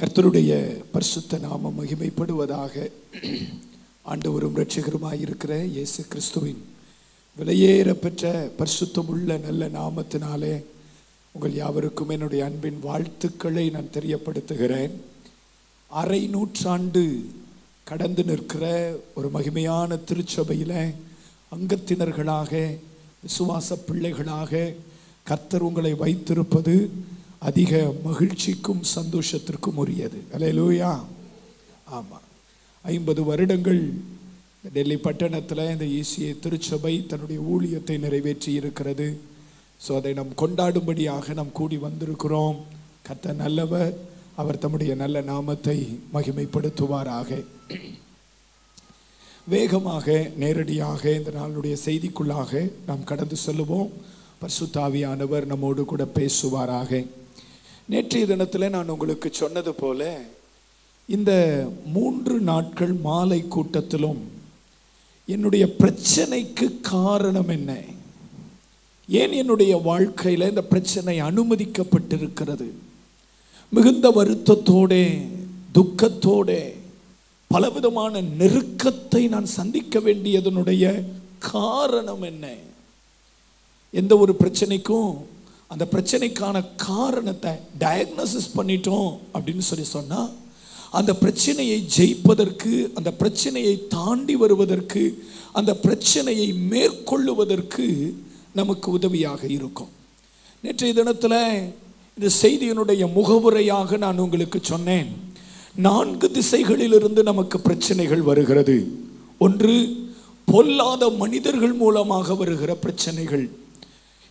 கர்த்தருடைய பரிசுத்த நாமம் மகிமைப்படுவதாக. ஆண்டவரும் இரட்சகருமாய் இருக்கிற இயேசு கிறிஸ்துவின் விலையேற பெற்ற பரிசுத்தமுள்ள நல்ல நாமத்தினாலே உங்கள் யாவருக்கும் என்னுடைய அன்பின் வாழ்த்துக்களை நான் தெரியப்படுத்துகிறேன். அரை நூற்றாண்டு கடந்து நிற்கிற ஒரு மகிமையான திருச்சபையில் அங்கத்தினர்களாக விசுவாச பிள்ளைகளாக கர்த்தர் உங்களை வைத்திருப்பது அதிக மகிழ்ச்சிக்கும் சந்தோஷத்திற்கும் உரியது. அல்லேலூயா. ஆமாம், 50 வருடங்கள் டெல்லி பட்டணத்தில் இந்த ECA திருச்சபை தன்னுடைய ஊழியத்தை நிறைவேற்றி இருக்கிறது. ஸோ அதை நாம் கொண்டாடும்படியாக நாம் கூடி வந்திருக்கிறோம். கர்த்தர் நல்லவர், அவர் தம்முடைய நல்ல நாமத்தை மகிமைப்படுத்துவாராக. வேகமாக நேரடியாக இந்த நாளுடைய செய்திக்குள்ளாக நாம் கடந்து செல்லுவோம். பரிசுத்த ஆவியானவர் நம்மோடு கூட பேசுவாராக. நேற்றைய தினத்தில் நான் உங்களுக்கு சொன்னது போல இந்த 3 நாட்கள் மாலை கூட்டத்திலும் என்னுடைய பிரச்சனைக்கு காரணம் என்ன, ஏன் என்னுடைய வாழ்க்கையில் இந்த பிரச்சனை அனுமதிக்கப்பட்டிருக்கிறது, மிகுந்த வருத்தத்தோட துக்கத்தோட பலவிதமான நெருக்கத்தை நான் சந்திக்க வேண்டியதனுடைய காரணம் என்ன. எந்த ஒரு பிரச்சனைக்கும் அந்த பிரச்சனைக்கான காரணத்தை டயக்னோசிஸ் பண்ணிட்டோம் அப்படின்னு சொன்னால் அந்த பிரச்சனையை ஜெயிப்பதற்கு, அந்த பிரச்சனையை தாண்டி வருவதற்கு, அந்த பிரச்சனையை மேற்கொள்ளுவதற்கு நமக்கு உதவியாக இருக்கும். நேற்றைய தினத்தில் இந்த செய்தியினுடைய முகவுரையாக நான் உங்களுக்கு சொன்னேன், 4 திசைகளிலிருந்து நமக்கு பிரச்சனைகள் வருகிறது. ஒன்று, பொல்லாத மனிதர்கள் மூலமாக வருகிற பிரச்சனைகள்.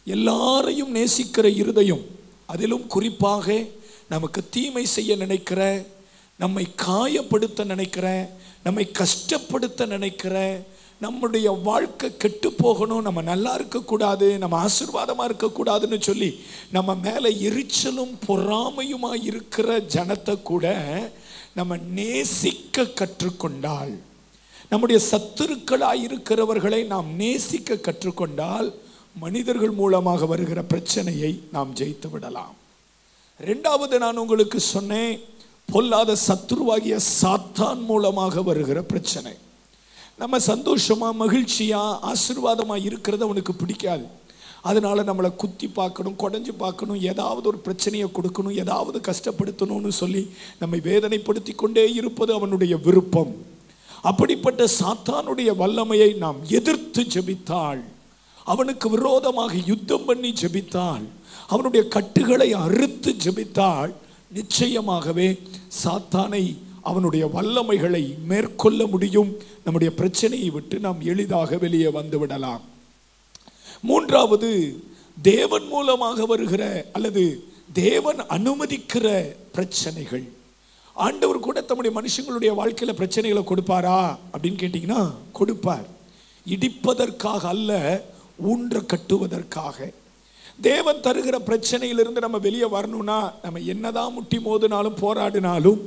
எல்லாரையும் நேசிக்கிற இருதயம், அதிலும் குறிப்பாக நமக்கு தீமை செய்ய நினைக்கிற, நம்மை காயப்படுத்த நினைக்கிற, நம்மை கஷ்டப்படுத்த நினைக்கிற, நம்முடைய வாழ்க்கை கெட்டு போகணும், நம்ம நல்லா இருக்கக்கூடாது, நம்ம ஆசீர்வாதமாக இருக்கக்கூடாதுன்னு சொல்லி நம்ம மேலே எரிச்சலும் பொறாமையுமாக இருக்கிற ஜனத்தை கூட நம்ம நேசிக்க கற்றுக்கொண்டால், நம்முடைய சத்துருக்களாக இருக்கிறவர்களை நாம் நேசிக்க கற்றுக்கொண்டால் மனிதர்கள் மூலமாக வருகிற பிரச்சனையை நாம் ஜெயித்து விடலாம். 2வது, நான் உங்களுக்கு சொன்னேன், பொல்லாத சத்துருவாகிய சாத்தான் மூலமாக வருகிற பிரச்சனை. நம்ம சந்தோஷமா மகிழ்ச்சியா ஆசீர்வாதமா இருக்கிறது அவனுக்கு பிடிக்காது. அதனால நம்மளை குத்தி பார்க்கணும், குடஞ்சி பார்க்கணும், ஏதாவது ஒரு பிரச்சனையை கொடுக்கணும், ஏதாவது கஷ்டப்படுத்தணும்னு சொல்லி நம்மை வேதனைப்படுத்தி கொண்டே இருப்பது அவனுடைய விருப்பம். அப்படிப்பட்ட சாத்தானுடைய வல்லமையை நாம் எதிர்த்து ஜெபித்தால், அவனுக்கு விரோதமாக யுத்தம் பண்ணி ஜெபித்தால், அவனுடைய கட்டுகளை அறுத்து ஜெபித்தால், நிச்சயமாகவே சாத்தானை, அவனுடைய வல்லமைகளை மேற்கொள்ள முடியும். நம்முடைய பிரச்சனையை விட்டு நாம் எளிதாக வெளியே வந்து விடலாம். 3வது, தேவன் மூலமாக வருகிற அல்லது தேவன் அனுமதிக்கிற பிரச்சனைகள். ஆண்டவர் கூட தம்முடைய மனுஷங்களுடைய வாழ்க்கையில் பிரச்சனைகளை கொடுப்பாரா அப்படின்னு கேட்டிங்கன்னா கொடுப்பார். இடிப்பதற்காக அல்ல, ஊன்ற கட்டுவதற்காக. தேவன் தருகிற பிரச்சனையிலிருந்து நம்ம வெளியே வரணும்னா நம்ம என்னதான் முட்டி மோதினாலும் போராடினாலும்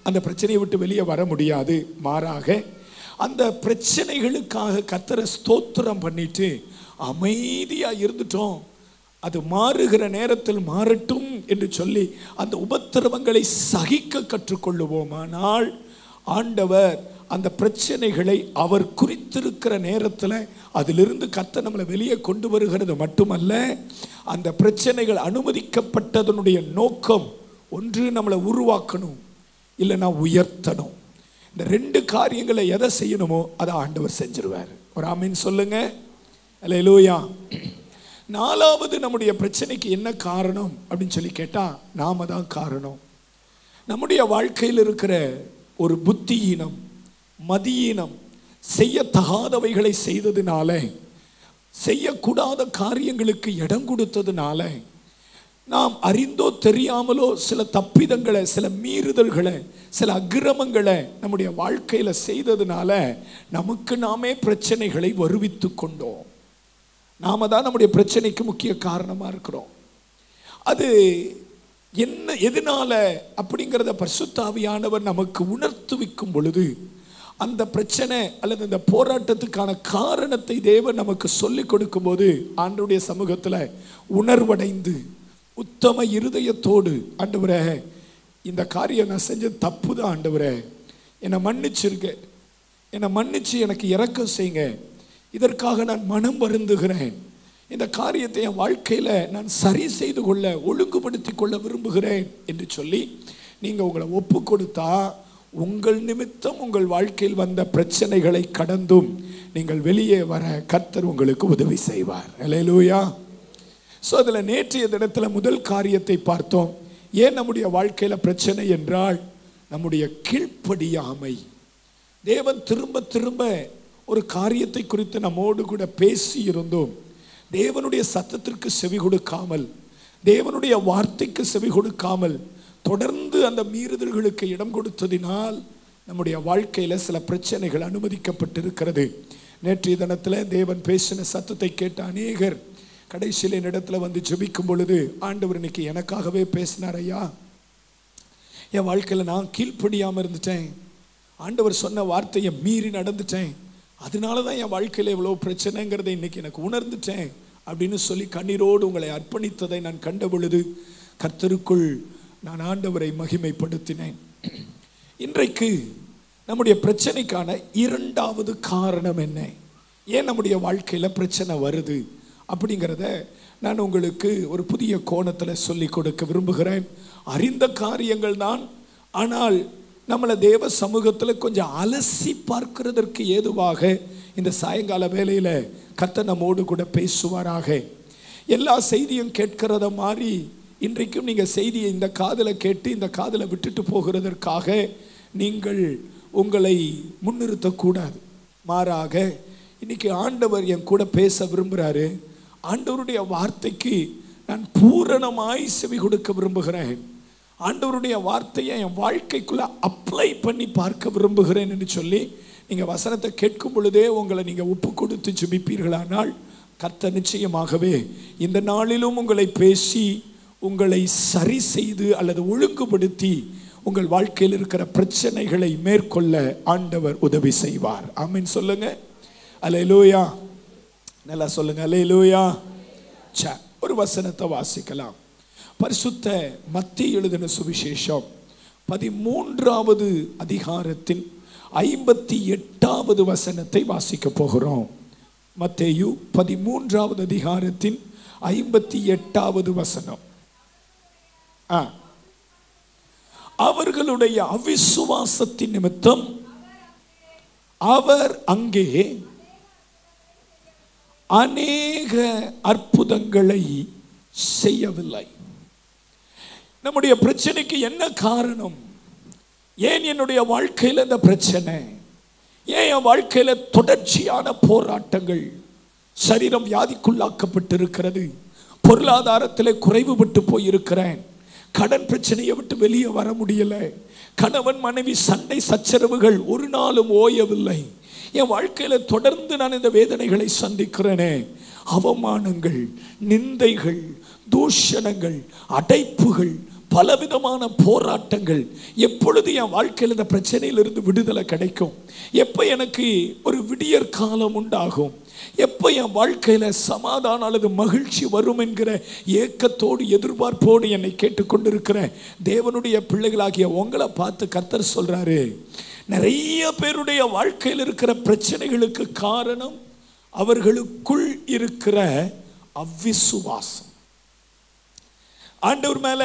அந்த பிரச்சனையை விட்டு வெளியே வர முடியாது. மாறாக அந்த பிரச்சனைகளுக்காக கர்த்தரை ஸ்தோத்திரம் பண்ணிட்டு அமைதியாக இருந்துட்டோம், அது மாறுகிற நேரத்தில் மாறட்டும் என்று சொல்லி அந்த உபத்திரவங்களை சகிக்க கற்றுக்கொள்ளுவோமானால் ஆண்டவர் அந்த பிரச்சனைகளை அவர் குறித்திருக்கிற நேரத்தில் அதிலிருந்து கர்த்தர் நம்மளை வெளியே கொண்டு வருகிறது மட்டுமல்ல, அந்த பிரச்சனைகள் அனுமதிக்கப்பட்டதனுடைய நோக்கம் ஒன்று நம்மளை உருவாக்கணும், இல்லைன்னா உயர்த்தணும். இந்த 2 காரியங்களை எதை செய்யணுமோ அதை ஆண்டவர் செஞ்சிருவார். ஒரு ஆமீன் சொல்லுங்க. அல்லேலூயா. 4வது, நம்முடைய பிரச்சனைக்கு என்ன காரணம் அப்படின்னு சொல்லி கேட்டால் நாம தான் காரணம். நம்முடைய வாழ்க்கையில் இருக்கிற ஒரு புத்தியீனம், மதியீனம், செய்யத்தகாதவைகளை செய்ததுனால, செய்யக்கூடாத காரியங்களுக்கு இடம் கொடுத்ததுனால, நாம் அறிந்தோ தெரியாமலோ சில தப்பிதங்களை, சில மீறுதல்களை, சில அக்கிரமங்களை நம்முடைய வாழ்க்கையில் செய்ததுனால நமக்கு நாமே பிரச்சனைகளை வருவித்து கொண்டோம். நாம தான் நம்முடைய பிரச்சனைக்கு முக்கிய காரணமாக இருக்கிறோம். அது என்ன, எதனால அப்படிங்கிறத பரிசுத்த ஆவியானவர் நமக்கு உணர்த்துவிக்கும் பொழுது அந்த பிரச்சனை அல்லது அந்த போராட்டத்துக்கான காரணத்தை தேவன் நமக்கு சொல்லிக் கொடுக்கும் போது ஆண்டவருடைய சமூகத்தில் உணர்வடைந்து உத்தம இருதயத்தோடு, ஆண்டவரே இந்த காரியம் நான் செஞ்சது தப்பு தான் ஆண்டவரே, என்னை மன்னிச்சிருக்க, என்னை மன்னிச்சு எனக்கு இரக்கம் செய்யுங்க, இதற்காக நான் மனம் வருந்துகிறேன், இந்த காரியத்தை என் வாழ்க்கையில் நான் சரி செய்து கொள்ள ஒழுங்குபடுத்தி கொள்ள விரும்புகிறேன் என்று சொல்லி நீங்கள் உங்களை ஒப்பு கொடுத்தா உங்கள் நிமித்தம் உங்கள் வாழ்க்கையில் வந்த பிரச்சனைகளை கடந்தும் நீங்கள் வெளியே வர கர்த்தர் உங்களுக்கு உதவி செய்வார். அல்லேலூயா. ஸோ அதில் நேற்றைய தினத்தில் முதல் காரியத்தை பார்த்தோம். ஏன் நம்முடைய வாழ்க்கையில் பிரச்சனை என்றால் நம்முடைய கீழ்ப்படியாமை. தேவன் திரும்ப திரும்ப ஒரு காரியத்தை குறித்து நம்மோடு கூட பேசி இருந்தோம். தேவனுடைய சத்தத்திற்கு செவி கொடுக்காமல், தேவனுடைய வார்த்தைக்கு செவி கொடுக்காமல் தொடர்ந்து அந்த மீறுதல்களுக்கு இடம் கொடுத்ததினால் நம்முடைய வாழ்க்கையில் சில பிரச்சனைகள் அனுமதிக்கப்பட்டிருக்கிறது. நேற்றைய தினத்தில் தேவன் பேசின சத்தத்தை கேட்ட அநேகர் கடைசியில் என்னிடத்துல வந்து ஜெபிக்கும் பொழுது, ஆண்டவர் இன்னைக்கு எனக்காகவே பேசினார் ஐயா, என் வாழ்க்கையில் நான் கீழ்ப்படியாமல் இருந்துட்டேன், ஆண்டவர் சொன்ன வார்த்தையை மீறி நடந்துட்டேன், அதனால தான் என் வாழ்க்கையில் எவ்வளோ பிரச்சனைங்கிறதை இன்னைக்கு எனக்கு உணர்ந்துட்டேன் அப்படின்னு சொல்லி கண்ணீரோடு உங்களை அர்ப்பணித்ததை நான் கண்ட பொழுது கர்த்தருக்குள் நான் ஆண்டவரை மகிமைப்படுத்தினேன். இன்றைக்கு நம்முடைய பிரச்சனைக்கான இரண்டாவது காரணம் என்ன, ஏன் நம்முடைய வாழ்க்கையில் பிரச்சனை வருது அப்படிங்கிறத நான் உங்களுக்கு ஒரு புதிய கோணத்தில் சொல்லி கொடுக்க விரும்புகிறேன். அறிந்த காரியங்கள் தான், ஆனால் நம்மளை தேவ சமூகத்தில் கொஞ்சம் அலசி பார்க்கிறதற்கு ஏதுவாக இந்த சாயங்கால வேளையில் கர்த்தர் நம்மோடு கூட பேசுவாராக. எல்லா செய்தியும் கேட்கிறத மாதிரி இன்றைக்கும் நீங்கள் செய்தியை இந்த காதில் கேட்டு இந்த காதில் விட்டுட்டு போகிறதற்காக நீங்கள் உங்களை முன்னிறுத்தக்கூடாது. மாறாக இன்னைக்கு ஆண்டவர் என் கூட பேச விரும்புகிறாரு, ஆண்டவருடைய வார்த்தைக்கு நான் பூரணமாய் செவி கொடுக்க விரும்புகிறேன், ஆண்டவருடைய வார்த்தையை என் வாழ்க்கைக்குள்ள அப்ளை பண்ணி பார்க்க விரும்புகிறேன் என்று சொல்லி நீங்கள் வசனத்தை கேட்கும் பொழுதே உங்களை நீங்கள் ஒப்பு கொடுத்து ஜெபிப்பீர்களானால் கர்த்தர் நிச்சயமாகவே இந்த நாளிலும் உங்களை பேசி உங்களை சரி செய்து அல்லது ஒழுங்குபடுத்தி உங்கள் வாழ்க்கையில் இருக்கிற பிரச்சனைகளை மேற்கொள்ள ஆண்டவர் உதவி செய்வார். ஆமென் சொல்லுங்க. அல்லேலூயா. நல்லா சொல்லுங்க. அல்லேலூயா. ஒரு வசனத்தை வாசிக்கலாம். பரிசுத்த மத்தேயு எழுதின சுவிசேஷம் 13வது அதிகாரத்தின் 58வது வசனத்தை வாசிக்க போகிறோம். மத்தேயு 13வது அதிகாரத்தின் 58வது வசனம். அவர்களுடைய அவிசுவாசத்தின் நிமித்தம் அவர் அங்கே அநேக அற்புதங்களை செய்யவில்லை. நம்முடைய பிரச்சனைக்கு என்ன காரணம்? ஏன் என்னுடைய வாழ்க்கையில் இந்த பிரச்சனை? ஏன் என் வாழ்க்கையில் தொடர்ச்சியான போராட்டங்கள்? சரீரம் வியாதிக்குள்ளாக்கப்பட்டிருக்கிறது, பொருளாதாரத்தில் குறைவுபட்டு போயிருக்கிறேன், கடன் பிரச்சனையை விட்டு வெளியே வர முடியலை, கணவன் மனைவி சண்டை சச்சரவுகள் ஒரு நாளும் ஓயவில்லை, என் வாழ்க்கையில் தொடர்ந்து நான் இந்த வேதனைகளை சந்திக்கிறேனே, அவமானங்கள், நிந்தைகள், தூஷணங்கள், அடைப்புகள், பலவிதமான போராட்டங்கள். எப்பொழுது என் வாழ்க்கையில் இந்த பிரச்சனையிலிருந்து விடுதலை கிடைக்கும்? எப்போ எனக்கு ஒரு விடியற் காலம் உண்டாகும்? எப்போ என் வாழ்க்கையில் சமாதானம் அல்லது மகிழ்ச்சி வரும் என்கிற ஏக்கத்தோடு எதிர்பார்ப்போடு என்னை கேட்டுக்கொண்டிருக்கிற தேவனுடைய பிள்ளைகளாகிய உங்களை பார்த்து கர்த்தர் சொல்றாரு, நிறைய பேருடைய வாழ்க்கையில் இருக்கிற பிரச்சனைகளுக்கு காரணம் அவர்களுக்குள் இருக்கிற அவ்விசுவாசம். ஆண்டவர் மேல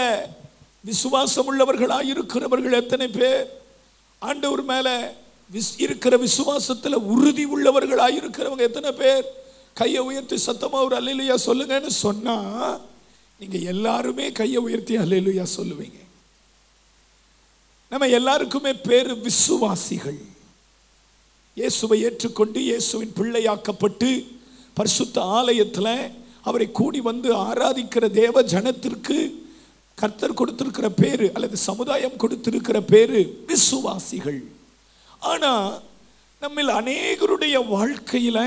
விசுவாசம் உள்ளவர்களாக இருக்கிறவர்கள் எத்தனை பேர்? ஆண்டவர் மேல இருக்கிற விசுவாசத்தில் உறுதி உள்ளவர்களாக இருக்கிறவங்க எத்தனை பேர்? கையை உயர்த்தி சத்தமா ஒரு அல்லேலூயா சொல்லுங்கன்னு சொன்னா நீங்க எல்லாருமே கையை உயர்த்தி அல்லேலூயா சொல்லுவீங்க. நம்ம எல்லாருக்குமே பேரு விசுவாசிகள். இயேசுவை ஏற்றுக்கொண்டு இயேசுவின் பிள்ளையாக்கப்பட்டு பரிசுத்த ஆலயத்தில் அவரை கூடி வந்து ஆராதிக்கிற தேவ ஜனத்திற்கு கர்த்தர் கொடுத்திருக்கிற பேரு அல்லது சமுதாயம் கொடுத்திருக்கிற பேரு விசுவாசிகள். ஆனா நம்மில் அநேகருடைய வாழ்க்கையில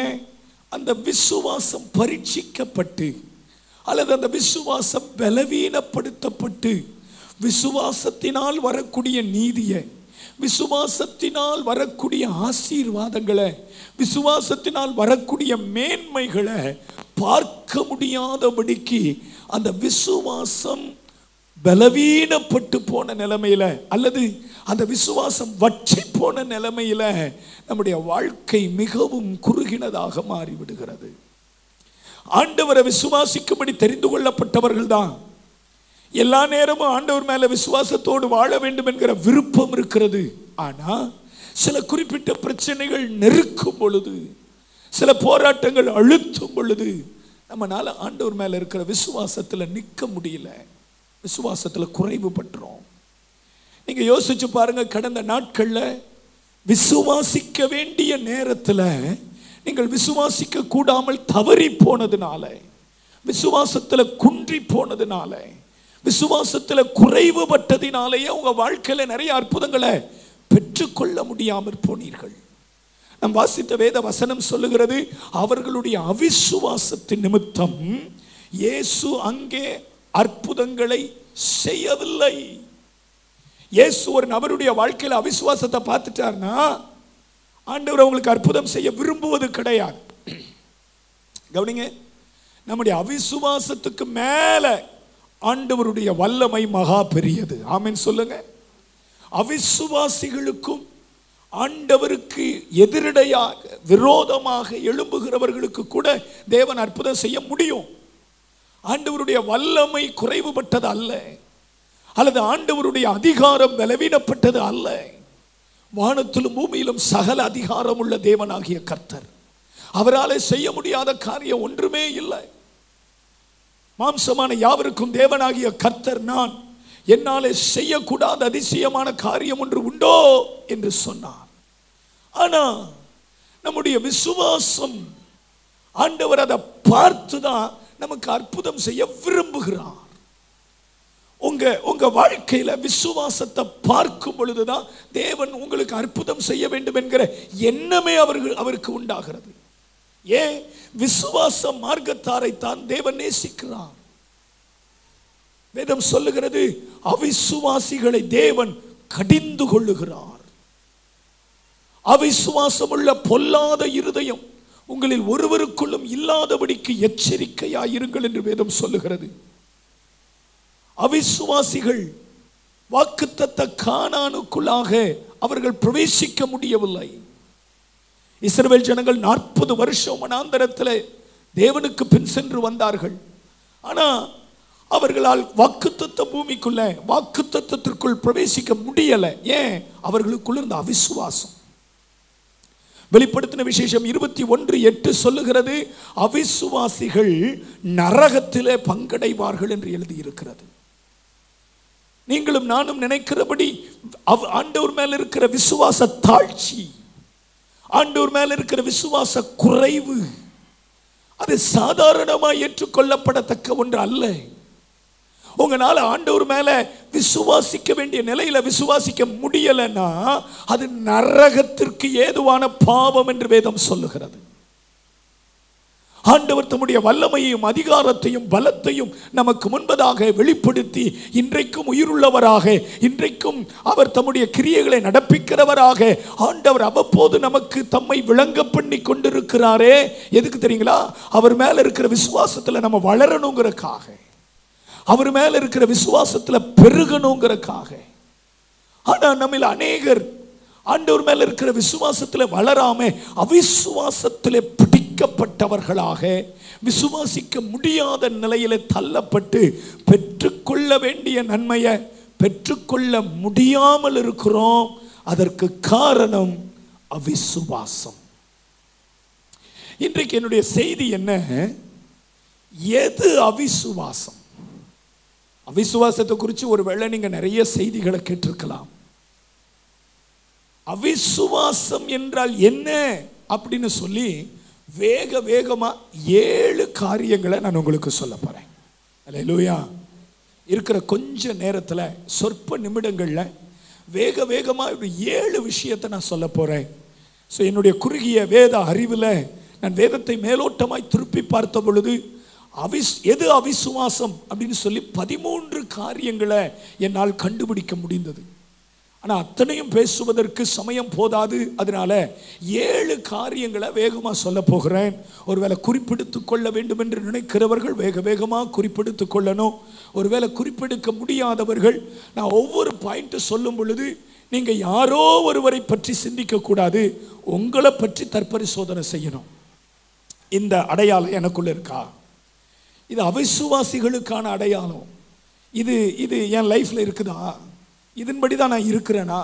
அந்த விசுவாசம் பரீட்சிக்கப்பட்டு அல்லது அந்த விசுவாசம் பலவீனப்படுத்தப்பட்டு விசுவாசத்தினால் வரக்கூடிய நீதியை, விசுவாசத்தினால் வரக்கூடிய ஆசீர்வாதங்களை, விசுவாசத்தினால் வரக்கூடிய மேன்மைகளை பார்க்க முடியாதபடிக்கு அந்த விசுவாசம் பலவீனப்பட்டு போன நிலைமையில அல்லது அந்த விசுவாசம் வற்றி போன நிலைமையில நம்முடைய வாழ்க்கை மிகவும் குறுகினதாக மாறிவிடுகிறது. ஆண்டவரை விசுவாசிக்கும்படி தெரிந்து கொள்ளப்பட்டவர்கள் தான் எல்லா நேரமும் ஆண்டவர் மேல விசுவாசத்தோடு வாழ வேண்டும் என்கிற விருப்பம் இருக்கிறது. ஆனா சில குறிப்பிட்ட பிரச்சனைகள் நெருக்கும் பொழுது, சில போராட்டங்கள் அழுத்தும் பொழுது நம்மளால ஆண்டவர் மேல இருக்கிற விசுவாசத்துல நிற்க முடியல, விசுவாசத்துல குறைவு பற்றோம். நீங்க யோசிச்சு பாருங்க, கடந்த நாட்கள்ல விசுவாசிக்க வேண்டிய நேரத்துல நீங்கள் விசுவாசிக்க கூடாமல் தவறி போனதுனால, விசுவாசத்துல குன்றி போனதுனால, விசுவாசத்துல குறைவுபட்டதினாலேயே உங்க வாழ்க்கையில நிறைய அற்புதங்களை பெற்றுக்கொள்ள முடியாமல் போனீர்கள். நாம் வாசித்த வேத வசனம் சொல்லுகிறது, அவர்களுடைய அவிசுவாசத்தின் நிமித்தம் இயேசு அங்கே அற்புதங்களை செய்யவில்லை. இயேசு ஒரு நபருடைய வாழ்க்கையில் அவிசுவாசத்தை பார்த்துட்டார்னா ஆண்டவர் அவங்களுக்கு அற்புதம் செய்ய விரும்புவது கிடையாது. கவனிங்க, நம்முடைய அவிசுவாசத்துக்கு மேல ஆண்டவருடைய வல்லமை மகா பெரியது. ஆமென் சொல்லுங்க. அவிசுவாசிகளுக்கும் ஆண்டவருக்கு எதிரடையாக விரோதமாக எழும்புகிறவர்களுக்கு கூட தேவன் அற்புதம் செய்ய முடியும். ஆண்டவருடைய வல்லமை குறைவுபட்டது அல்ல, அல்லது ஆண்டவருடைய அதிகாரம் பலவீனப்பட்டது அல்ல. வானத்திலும் பூமியிலும் சகல அதிகாரம் உள்ள தேவனாகிய கர்த்தர், அவராலே செய்ய முடியாத காரியம் ஒன்றுமே இல்லை. மாம்சமான யாவருக்கும் தேவனாகிய கர்த்தர் நான், என்னாலே செய்யக்கூடாத அதிசயமான காரியம் ஒன்று உண்டோ என்று சொன்னார். ஆனா நம்முடைய விசுவாசம், ஆண்டவர் அதை பார்த்துதான் நமக்கு அற்புதம் செய்ய விரும்புகிறார். உங்க வாழ்க்கையில விசுவாசத்தை பார்க்கும் பொழுதுதான் தேவன் உங்களுக்கு அற்புதம் செய்ய வேண்டும் என்கிற எண்ணமே அவருக்கு உண்டாகிறது. ஏன்? விசுவாச மார்க்கத்தாரை தான் தேவன் நேசிக்கிறார். வேதம் சொல்லுகிறது, அவிசுவாசிகளை தேவன் கடிந்து கொள்ளுகிறார். அவிசுவாசம் உள்ள பொல்லாத இருதயம் உங்களில் ஒருவருக்குள்ளும் இல்லாதபடிக்கு எச்சரிக்கையாயிருங்கள் என்று வேதம் சொல்லுகிறது. அவிசுவாசிகள் வாக்குத்தத்த கானானுக்குள்ளாக அவர்கள் பிரவேசிக்க முடியவில்லை. இஸ்ரவேல் ஜனங்கள் 40 வருஷம் வனாந்தரத்தில் தேவனுக்கு பின் சென்று வந்தார்கள். ஆனா அவர்களால் வாக்குத்தத்த பூமிக்குள்ள, வாக்குத்தத்தத்திற்குள் பிரவேசிக்க முடியல. ஏன்? அவர்களுக்குள்ள இருந்த அவிசுவாசம். வெளிப்படுத்தின விசேஷம் 21:8 சொல்லுகிறது, அவிசுவாசிகள் நரகத்திலே பங்கடைவார்கள் என்று எழுதியிருக்கிறது. நீங்களும் நானும் நினைக்கிறபடி ஆண்டவர் மேல இருக்கிற விசுவாச தாழ்ச்சி, ஆண்டவர் மேல இருக்கிற விசுவாச குறைவு, அது சாதாரணமாக ஏற்றுக்கொள்ளப்படத்தக்க ஒன்று அல்ல. உங்களால ஆண்டவர் மேல விசுவாசிக்க வேண்டிய நிலையில விசுவாசிக்க முடியலன்னா அது நரகத்திற்கு ஏதுவான பாவம் என்று வேதம் சொல்லுகிறது. ஆண்டவர் தம்முடைய வல்லமையையும் அதிகாரத்தையும் பலத்தையும் நமக்கு முன்பதாக வெளிப்படுத்தி இன்றைக்கும் உயிருள்ளவராக, இன்றைக்கும் அவர் தம்முடைய கிரியைகளை நடப்பிக்கிறவராக ஆண்டவர் அவ்வப்போது நமக்கு தம்மை விளங்க பண்ணி கொண்டிருக்கிறாரே. எதுக்கு தெரியுங்களா? அவர் மேல இருக்கிற விசுவாசத்துல நம்ம வளரணுங்கிறக்காக, அவர் மேல இருக்கிற விசுவாசத்துல பெருகணுங்கிறக்காக. ஆனா நம்மில் அநேகர் ஆண்டவர் மேல இருக்கிற விசுவாசத்துல வளராம அவிசுவாசத்திலே பிடிக்கப்பட்டவர்களாக, விசுவாசிக்க முடியாத நிலையில தள்ளப்பட்டு பெற்றுக்கொள்ள வேண்டிய நன்மையை பெற்றுக்கொள்ள முடியாமல் இருக்கிறோம். அதற்கு காரணம் அவிசுவாசம். இன்றைக்கு என்னுடைய செய்தி என்ன? எது அவிசுவாசம்? அவிசுவாசத்தை குறித்து ஒருவேளை நீங்க நிறைய செய்திகளை கேட்டிருக்கலாம். அவிசுவாசம் என்றால் என்ன அப்படின்னு சொல்லி வேகமா 7 காரியங்களை நான் உங்களுக்கு சொல்ல போறேன். அல்லேலூயா. இருக்கிற கொஞ்ச நேரத்துல, சொற்ப நிமிடங்கள்ல வேகமா 7 விஷயத்தை நான் சொல்ல போறேன். ஸோ என்னுடைய குறுகிய வேத அறிவில் நான் வேதத்தை மேலோட்டமாய் திருப்பி பார்த்த பொழுது எது அவிசுவாசம் அப்படின்னு சொல்லி 13 காரியங்களை என்னால் கண்டுபிடிக்க முடிந்தது. ஆனால் அத்தனையும் பேசுவதற்கு சமயம் போதாது. அதனால 7 காரியங்களை வேகமாக சொல்ல போகிறேன். ஒருவேளை குறிப்பிடுத்து கொள்ள வேண்டும் என்று நினைக்கிறவர்கள் வேகமாக குறிப்பிடுத்து கொள்ளணும். ஒருவேளை குறிப்பெடுக்க முடியாதவர்கள், நான் ஒவ்வொரு பாயிண்ட் சொல்லும் பொழுது நீங்கள் யாரோ ஒருவரை பற்றி சிந்திக்க கூடாது, உங்களை பற்றி தற்பரிசோதனை செய்யணும். இந்த அடையாளம் எனக்குள்ள இருக்கா? இது அவிசுவாசிகளுக்கான அடையாளம். இது இது என் லைஃப்பில் இருக்குதா? இதன்படி தான் நான் இருக்கிறேனா?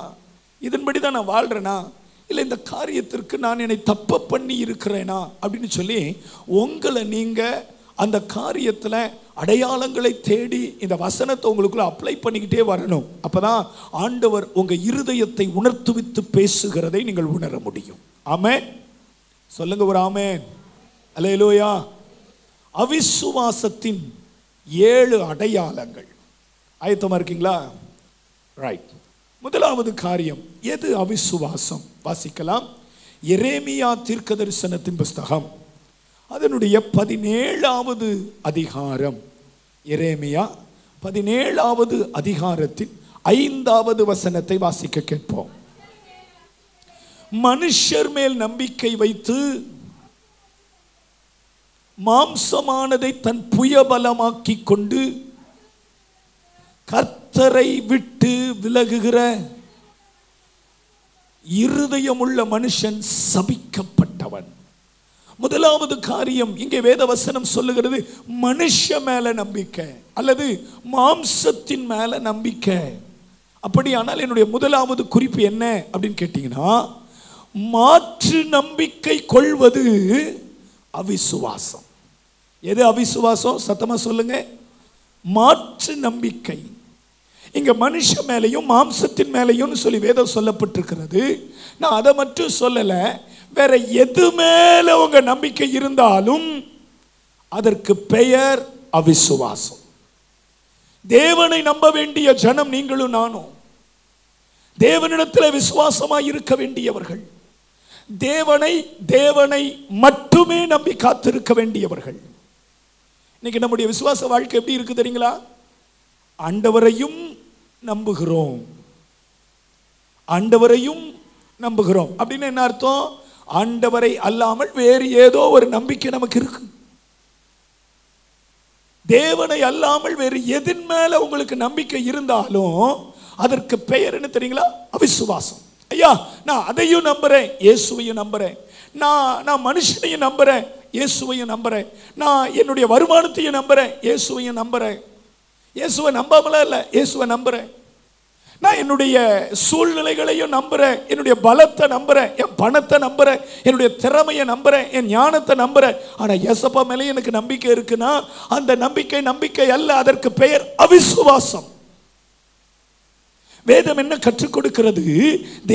இதன்படி தான் நான் வாழ்கிறேனா? இல்லை இந்த காரியத்திற்கு நான் என்னை தப்பு பண்ணி இருக்கிறேனா அப்படின்னு சொல்லி உங்களை நீங்கள் அந்த காரியத்தில் அடையாளங்களை தேடி இந்த வசனத்தை உங்களுக்குள்ள அப்ளை பண்ணிக்கிட்டே வரணும். அப்போ தான் ஆண்டவர் உங்கள் இருதயத்தை உணர்த்துவித்து பேசுகிறதை நீங்கள் உணர முடியும். ஆமென் சொல்லுங்க, ஒரு ஆமென். அல்லேலூயா. அவிசுவாசத்தின் 7 அடையாளங்கள். ஆயத்தமா இருக்கீங்களா? ரைட். முதலாவது காரியம் எது? அவிசுவாசம். வாசிக்கலாம். எரேமியா தீர்க்கதரிசனத்தின் புஸ்தகம் அதனுடைய 17வது அதிகாரம். எரேமியா 17வது அதிகாரத்தின் 5வது வசனத்தை வாசிக்க கேட்போம். மனுஷர் மேல் நம்பிக்கை வைத்து மாம்சமானதை தன் புயபலமாக்கி கொண்டு கர்த்தரை விட்டு விலகுகிற இருதயமுள்ள மனுஷன் சபிக்கப்பட்டவன். முதலாவது காரியம் இங்கே வேத வசனம் சொல்லுகிறது, மனுஷ மேல நம்பிக்கை அல்லது மாம்சத்தின் மேல நம்பிக்கை. அப்படியானால் என்னுடைய முதலாவது குறிப்பு என்ன அப்படின்னு கேட்டீங்கன்னா, மாற்று நம்பிக்கை கொள்வது அவிசுவாசம். எது அவிசுவாசம்? சத்தமா சொல்லுங்க. மாற்று நம்பிக்கை. இங்க மனுஷ மேலையும் மாம்சத்தின் மேலையும் சொல்லி வேதம் சொல்லப்பட்டிருக்கிறது. நான் அதை மட்டும் சொல்லல, வேற எது மேல உங்க நம்பிக்கை இருந்தாலும் அதற்கு பெயர் அவிசுவாசம். தேவனை நம்ப வேண்டிய ஜனம் நீங்களும் நானும். தேவனிடத்தில் விசுவாசமாய் இருக்க வேண்டியவர்கள். தேவனை மட்டுமே நம்பி காத்திருக்க வேண்டியவர்கள். இன்னைக்கு நம்முடைய விசுவாச வாழ்க்கை எப்படி இருக்கு தெரியுங்களா? ஆண்டவரையும் நம்புகிறோம், ஆண்டவரையும் நம்புகிறோம் அப்படின்னு என்ன அர்த்தம்? ஆண்டவரை அல்லாமல் வேறு ஏதோ ஒரு நம்பிக்கை நமக்கு இருக்கு. தேவனை அல்லாமல் வேறு எதின் மேல உங்களுக்கு நம்பிக்கை இருந்தாலும் அதற்கு பெயர் என்ன தெரியுங்களா? அவிசுவாசம். ஐயா, நான் அதையும் நம்புறேன், இயேசுவையும் நம்புறேன். நான் மனுஷனையும் நம்புறேன், இயேசுவையும் நம்புறேன். நான் என்னுடைய வருமானத்தையும் நம்புறேன், இயேசுவையும் நம்புறேன். இயேசுவை நம்பாமல இல்லை, இயேசுவை நம்புறேன். நான் என்னுடைய சூழ்நிலைகளையும் நம்புறேன், என்னுடைய பலத்தை நம்புறேன், என் பணத்தை நம்புறேன், என்னுடைய திறமையை நம்புறேன், என் ஞானத்தை நம்புறேன். ஆனா இயேசப்பா மேலே எனக்கு நம்பிக்கை இருக்குன்னா அந்த நம்பிக்கை அல்ல, அதற்கு பெயர் அவிசுவாசம். வேதம் என்ன கற்றுக் கொடுக்கிறது?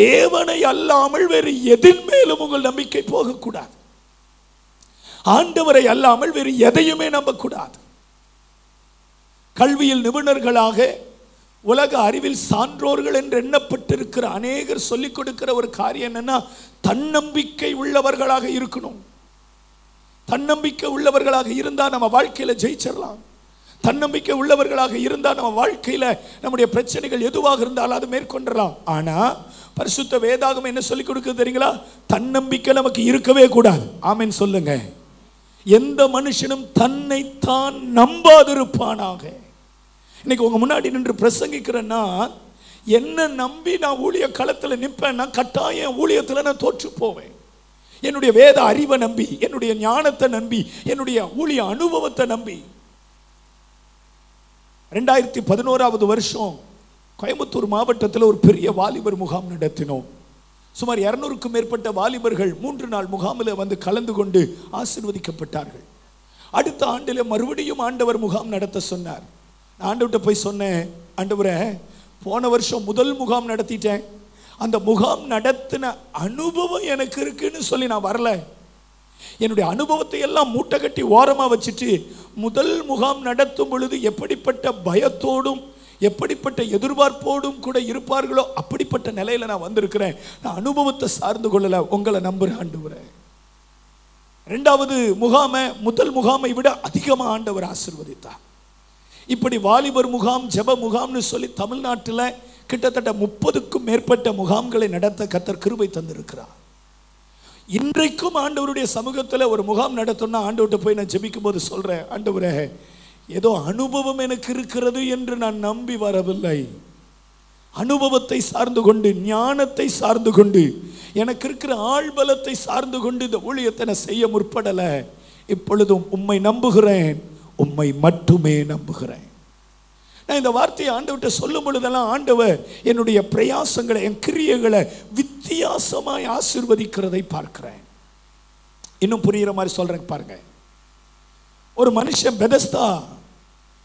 தேவனை அல்லாமல் வேறு எதின் மேலும் உங்கள் நம்பிக்கை போகக்கூடாது. ஆண்டவரை அல்லாமல் வேறு எதையுமே நம்பக்கூடாது. கல்வியில் நிபுணர்களாக, உலக அறிவில் சான்றோர்கள் என்று எண்ணப்பட்டிருக்கிற அநேகர் சொல்லிக் கொடுக்கிற ஒரு காரியம் என்னன்னா, தன்னம்பிக்கை உள்ளவர்களாக இருக்கணும். தன்னம்பிக்கை உள்ளவர்களாக இருந்தால் நம்ம வாழ்க்கையில ஜெயிச்சிடலாம். தன்னம்பிக்கை உள்ளவர்களாக இருந்தால் நம்ம வாழ்க்கையில நம்முடைய பிரச்சனைகள் எதுவாக இருந்தாலும் அது மேற்கொண்டலாம். ஆனா பரிசுத்த வேதாகமம் என்ன சொல்லிக் கொடுக்குது தெரியுங்களா? தன்னம்பிக்கை நமக்கு இருக்கவே கூடாது. ஆமென் சொல்லுங்க. எந்த மனுஷனும் தன்னைத்தான் நம்பாதிருப்பானாக. இன்னைக்கு உங்க முன்னாடி நின்று பிரசங்கிக்கிறேன்னா, என்ன நம்பி நான் ஊழிய களத்தில் நிற்பேன்னா கட்டாயம் ஊழியத்தில் நான் தோற்று போவேன். என்னுடைய வேத அறிவை நம்பி, என்னுடைய ஞானத்தை நம்பி, என்னுடைய ஊழிய அனுபவத்தை நம்பி. 2011வது வருஷம் கோயம்புத்தூர் மாவட்டத்தில் ஒரு பெரிய வாலிபர் முகாம் நடத்தினோம். சுமார் 200க்கும் மேற்பட்ட வாலிபர்கள் 3 நாள் முகாமில் வந்து கலந்து கொண்டு ஆசீர்வதிக்கப்பட்டார்கள். அடுத்த ஆண்டில் மறுபடியும் ஆண்டவர் முகாம் நடத்த சொன்னார். நான் ஆண்டவர்கிட்ட போய் சொன்னேன், ஆண்டவரே, போன வருஷம் முதல் முகாம் நடத்திட்டேன், அந்த முகாம் நடத்தின அனுபவம் எனக்கு இருக்குன்னு சொல்லி நான் வரல. என்னுடைய அனுபவத்தை எல்லாம் மூட்டை கட்டி ஓரமாக வச்சுட்டு முதல் முகாம் நடத்தும் பொழுது எப்படிப்பட்ட பயத்தோடும் எப்படிப்பட்ட எதிர்பார்ப்போடும் கூட இருப்பார்களோ அப்படிப்பட்ட நிலையில நான் வந்திருக்கிறேன். நான் அனுபவத்தை சார்ந்து கொள்ளல, உங்களை நம்புறேன் ஆண்டவரே. 2வது முகாமை முதல் முகாமை விட அதிகமாக ஆண்டவர் ஆசீர்வதித்தார். இப்படி வாலிபர் முகாம், ஜெப முகாம்னு சொல்லி தமிழ்நாட்டில் கிட்டத்தட்ட 30க்கும் மேற்பட்ட முகாம்களை நடத்த கர்த்தர் கிருபை தந்திருக்கிறார். இன்றைக்கும் ஆண்டவருடைய சமூகத்தில் ஒரு முகாம் நடத்தணும்னா ஆண்டவர்கிட்ட போய் நான் ஜெபிக்கும் போது சொல்றேன், ஆண்டவரே, ஏதோ அனுபவம் எனக்கு இருக்கிறது என்று நான் நம்பி வரவில்லை. அனுபவத்தை சார்ந்து கொண்டு, ஞானத்தை சார்ந்து கொண்டு, எனக்கு இருக்கிற ஆழ்பலத்தை சார்ந்து கொண்டு இந்த ஊழியத்தை நான் செய்ய முற்படல. இப்பொழுதும் உம்மை நம்புகிறேன், உம்மை மட்டுமே நம்புகிறேன். நான் இந்த வார்த்தையை ஆண்டவர்கிட்ட சொல்லும் பொழுதெல்லாம் ஆண்டவர் என்னுடைய பிரயாசங்களை, என் கிரியைகளை வித்தியாசமாய் ஆசீர்வதிக்கிறதை பார்க்கிறேன். இன்னும் புரிகிற மாதிரி சொல்றேன் பாருங்க. ஒரு மனுஷன் பெதஸ்தா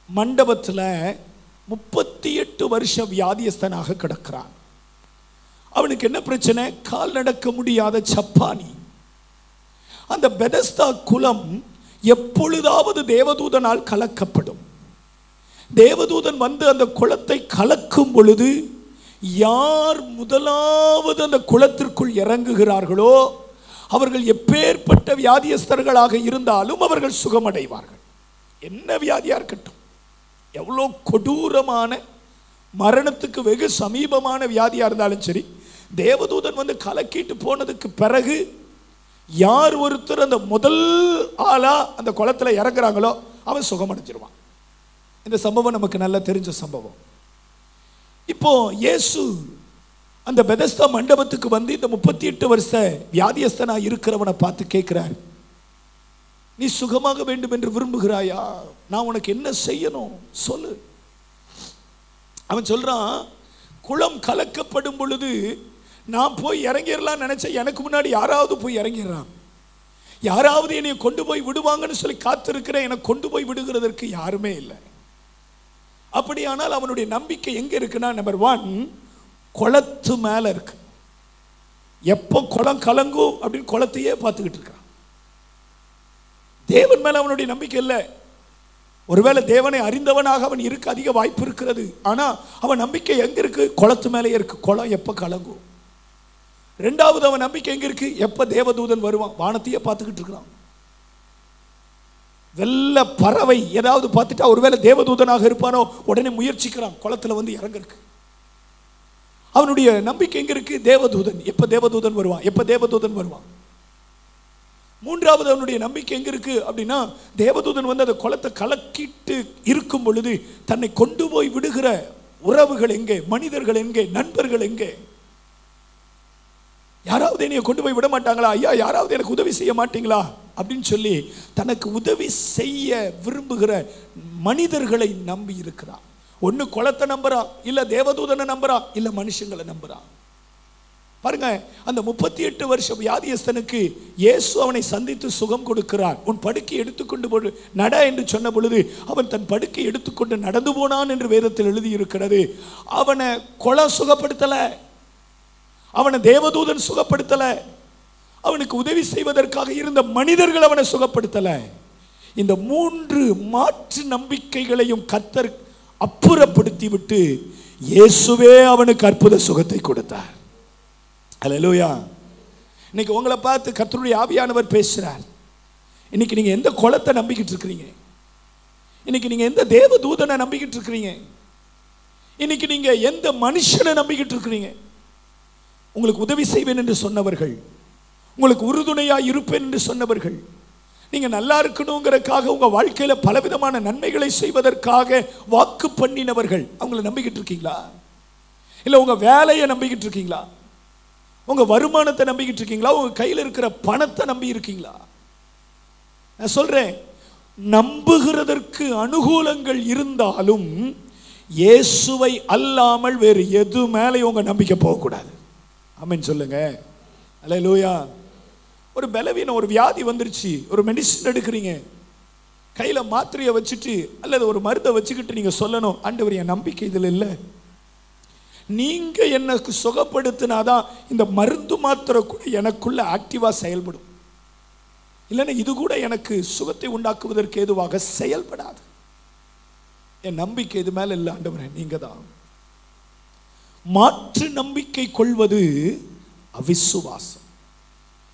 மண்டபத்தில் 38 வருஷம் வியாதியஸ்தனாக கிடக்கிறான். அவனுக்கு என்ன பிரச்சனை? கால் நடக்க முடியாத சப்பானி. அந்த பெதஸ்தா குளம் எப்பொழுதாவது தேவதூதனால் கலக்கப்படும். தேவதூதன் வந்து அந்த குளத்தை கலக்கும் பொழுது யார் முதலாவது அந்த குளத்திற்குள் இறங்குகிறார்களோ அவர்கள் எப்பேற்பட்ட வியாதியஸ்தர்களாக இருந்தாலும் அவர்கள் சுகமடைவார்கள். என்ன வியாதியா இருக்கட்டும், எவ்வளோ கொடூரமான மரணத்துக்கு வெகு சமீபமான வியாதியா இருந்தாலும் சரி, தேவதூதன் வந்து கலக்கிட்டு போனதுக்கு பிறகு யார் ஒருத்தர் அந்த முதல் ஆளா அந்த குளத்துல இறங்குறாங்களோ அவன் சுகமடைஞ்சிருவான். இந்த சம்பவம் நமக்கு நல்லா தெரிஞ்ச சம்பவம். இப்போ இயேசு அந்த பெதஸ்தா மண்டபத்துக்கு வந்து இந்த 38 வருஷ வியாதியஸ்தனா இருக்கிறவனை பார்த்து கேட்கிறார், நீ சுகமாக வேண்டும் என்று விரும்புகிறாயா? நான் உனக்கு என்ன செய்யணும் சொல்லு. அவன் சொல்றான், குளம் கலக்கப்படும் பொழுது நான் போய் இறங்கிடலாம் நினைச்சேன், எனக்கு முன்னாடி யாராவது போய் இறங்கிடுறான், யாராவது என்னை கொண்டு போய் விடுவாங்கன்னு சொல்லி காத்திருக்கிறேன், எனக்கு கொண்டு போய் விடுகிறதற்கு யாருமே இல்லை. அப்படியானால் அவனுடைய நம்பிக்கை எங்க இருக்குன்னா, நம்பர் 1 குளத்து மேல இருக்கு. எப்போ குளம் கலங்கும் அப்படின்னு குளத்தையே பார்த்துக்கிட்டு இருக்கான். தேவன் மேல அவனுடைய நம்பிக்கை இல்லை. ஒருவேளை தேவனை அறிந்தவனாக அவன் இருக்க அதிக வாய்ப்பு இருக்கிறது. ஆனா அவன் நம்பிக்கை எங்க இருக்கு? குளத்து மேலே இருக்கு. குளம் எப்ப கலங்கும். 2வது அவன் நம்பிக்கை எங்க இருக்கு? எப்ப தேவதூதன் வருவான். வானத்தையே பார்த்துக்கிட்டு இருக்கிறான். வெள்ள பறவை ஏதாவது பார்த்துட்டா ஒருவேளை தேவதூதனாக இருப்பானோ உடனே முயற்சிக்கிறான் குளத்துல வந்து இறங்கிருக்கு. அவனுடைய நம்பிக்கை எங்க இருக்கு? தேவதூதன். எப்ப தேவதூதன் வருவான், எப்ப தேவதூதன் வருவான். 3வது அவனுடைய நம்பிக்கை எங்க இருக்கு அப்படின்னா, தேவதூதன் வந்து அந்த குளத்தை கலக்கிட்டு இருக்கும் பொழுது தன்னை கொண்டு போய் விடுகிற உறவுகள் எங்கே, மனிதர்கள் எங்கே, நண்பர்கள் எங்கே? யாராவது என்னைய கொண்டு போய் விட மாட்டாங்களா? ஐயா, யாராவது எனக்கு உதவி செய்ய மாட்டீங்களா அப்படின்னு சொல்லி தனக்கு உதவி செய்ய விரும்புகிற மனிதர்களை நம்பி இருக்கிறான். ஒன்னு குளத்தை நம்புறான், இல்ல தேவதூதனை நம்புறான், இல்ல மனுஷங்களை நம்புறான். பாருங்க, அந்த 38 வருஷம் வியாதியஸ்தனுக்கு இயேசு அவனை சந்தித்து சுகம் கொடுக்கிறார். உன் படுக்கை எடுத்துக்கொண்டு போடு நட என்று சொன்ன பொழுது அவன் தன் படுக்கை எடுத்துக்கொண்டு நடந்து போனான் என்று வேதத்தில் எழுதி இருக்கிறது. அவனை குளம் சுகப்படுத்தல, அவனை தேவதூதன் சுகப்படுத்தல, அவனுக்கு உதவி செய்வதற்காக இருந்த மனிதர்கள் அவனை சுகப்படுத்தல. இந்த 3 மாற்று நம்பிக்கைகளையும் கர்த்தர் அப்புறப்படுத்தி விட்டு இயேசுவே அவனுக்கு அற்புத சுகத்தை கொடுத்தார். அல்லேலூயா. இன்னைக்கு உங்களை பார்த்து கர்த்தருடைய ஆவியானவர் பேசுறார். இன்னைக்கு நீங்க எந்த குளத்தை நம்பிக்கிட்டு இருக்கிறீங்க? இன்னைக்கு நீங்க எந்த தேவதூதனை நம்பிக்கிட்டு இருக்கிறீங்க? இன்னைக்கு நீங்க எந்த மனுஷனை நம்பிக்கிட்டு இருக்கிறீங்க? உங்களுக்கு உதவி செய்வேன் என்று சொன்னவர்கள், உங்களுக்கு உறுதுணையாக இருப்பேன் என்று சொன்னவர்கள், நீங்க நல்லா இருக்கணுங்கிறதுக்காக உங்க வாழ்க்கையில பலவிதமான நன்மைகளை செய்வதற்காக வாக்கு பண்ணினவர்கள், அவங்களை நம்பிக்கிட்டு இருக்கீங்களா? இல்ல உங்க வேலையை நம்பிக்கிட்டு இருக்கீங்களா? உங்க வருமானத்தை நம்பிக்கிட்டு இருக்கீங்களா? உங்க கையில் இருக்கிற பணத்தை நம்பி இருக்கீங்களா? நான் சொல்றேன், நம்புகிறதற்கு அனுகூலங்கள் இருந்தாலும் இயேசுவை அல்லாமல் வேறு எது மேலே உங்க நம்பிக்கை போகக்கூடாது. ஆமென் சொல்லுங்க. அல்லேலூயா. ஒரு பலவீனம், ஒரு வியாதி வந்துருச்சு, ஒரு மெடிசின் எடுக்கிறீங்க, கையில மாத்திரையை வச்சுட்டு அல்லது ஒரு மருந்தை வச்சுக்கிட்டு நீங்க சொல்லணும், ஆண்டவர் என் நம்பிக்கை இதில் இல்லை, நீங்க எனக்கு சுகப்படுத்தினாதான் இந்த மருந்து மாத்திரை கூட எனக்குள்ள ஆக்டிவா செயல்படும், இல்லைன்னா இது கூட எனக்கு சுகத்தை உண்டாக்குவதற்கு ஏதுவாக செயல்படாது. என் நம்பிக்கை இது மேல இல்லை ஆண்டவரே, நீங்க தான். மாற்று நம்பிக்கை கொள்வது அவிசுவாசம்.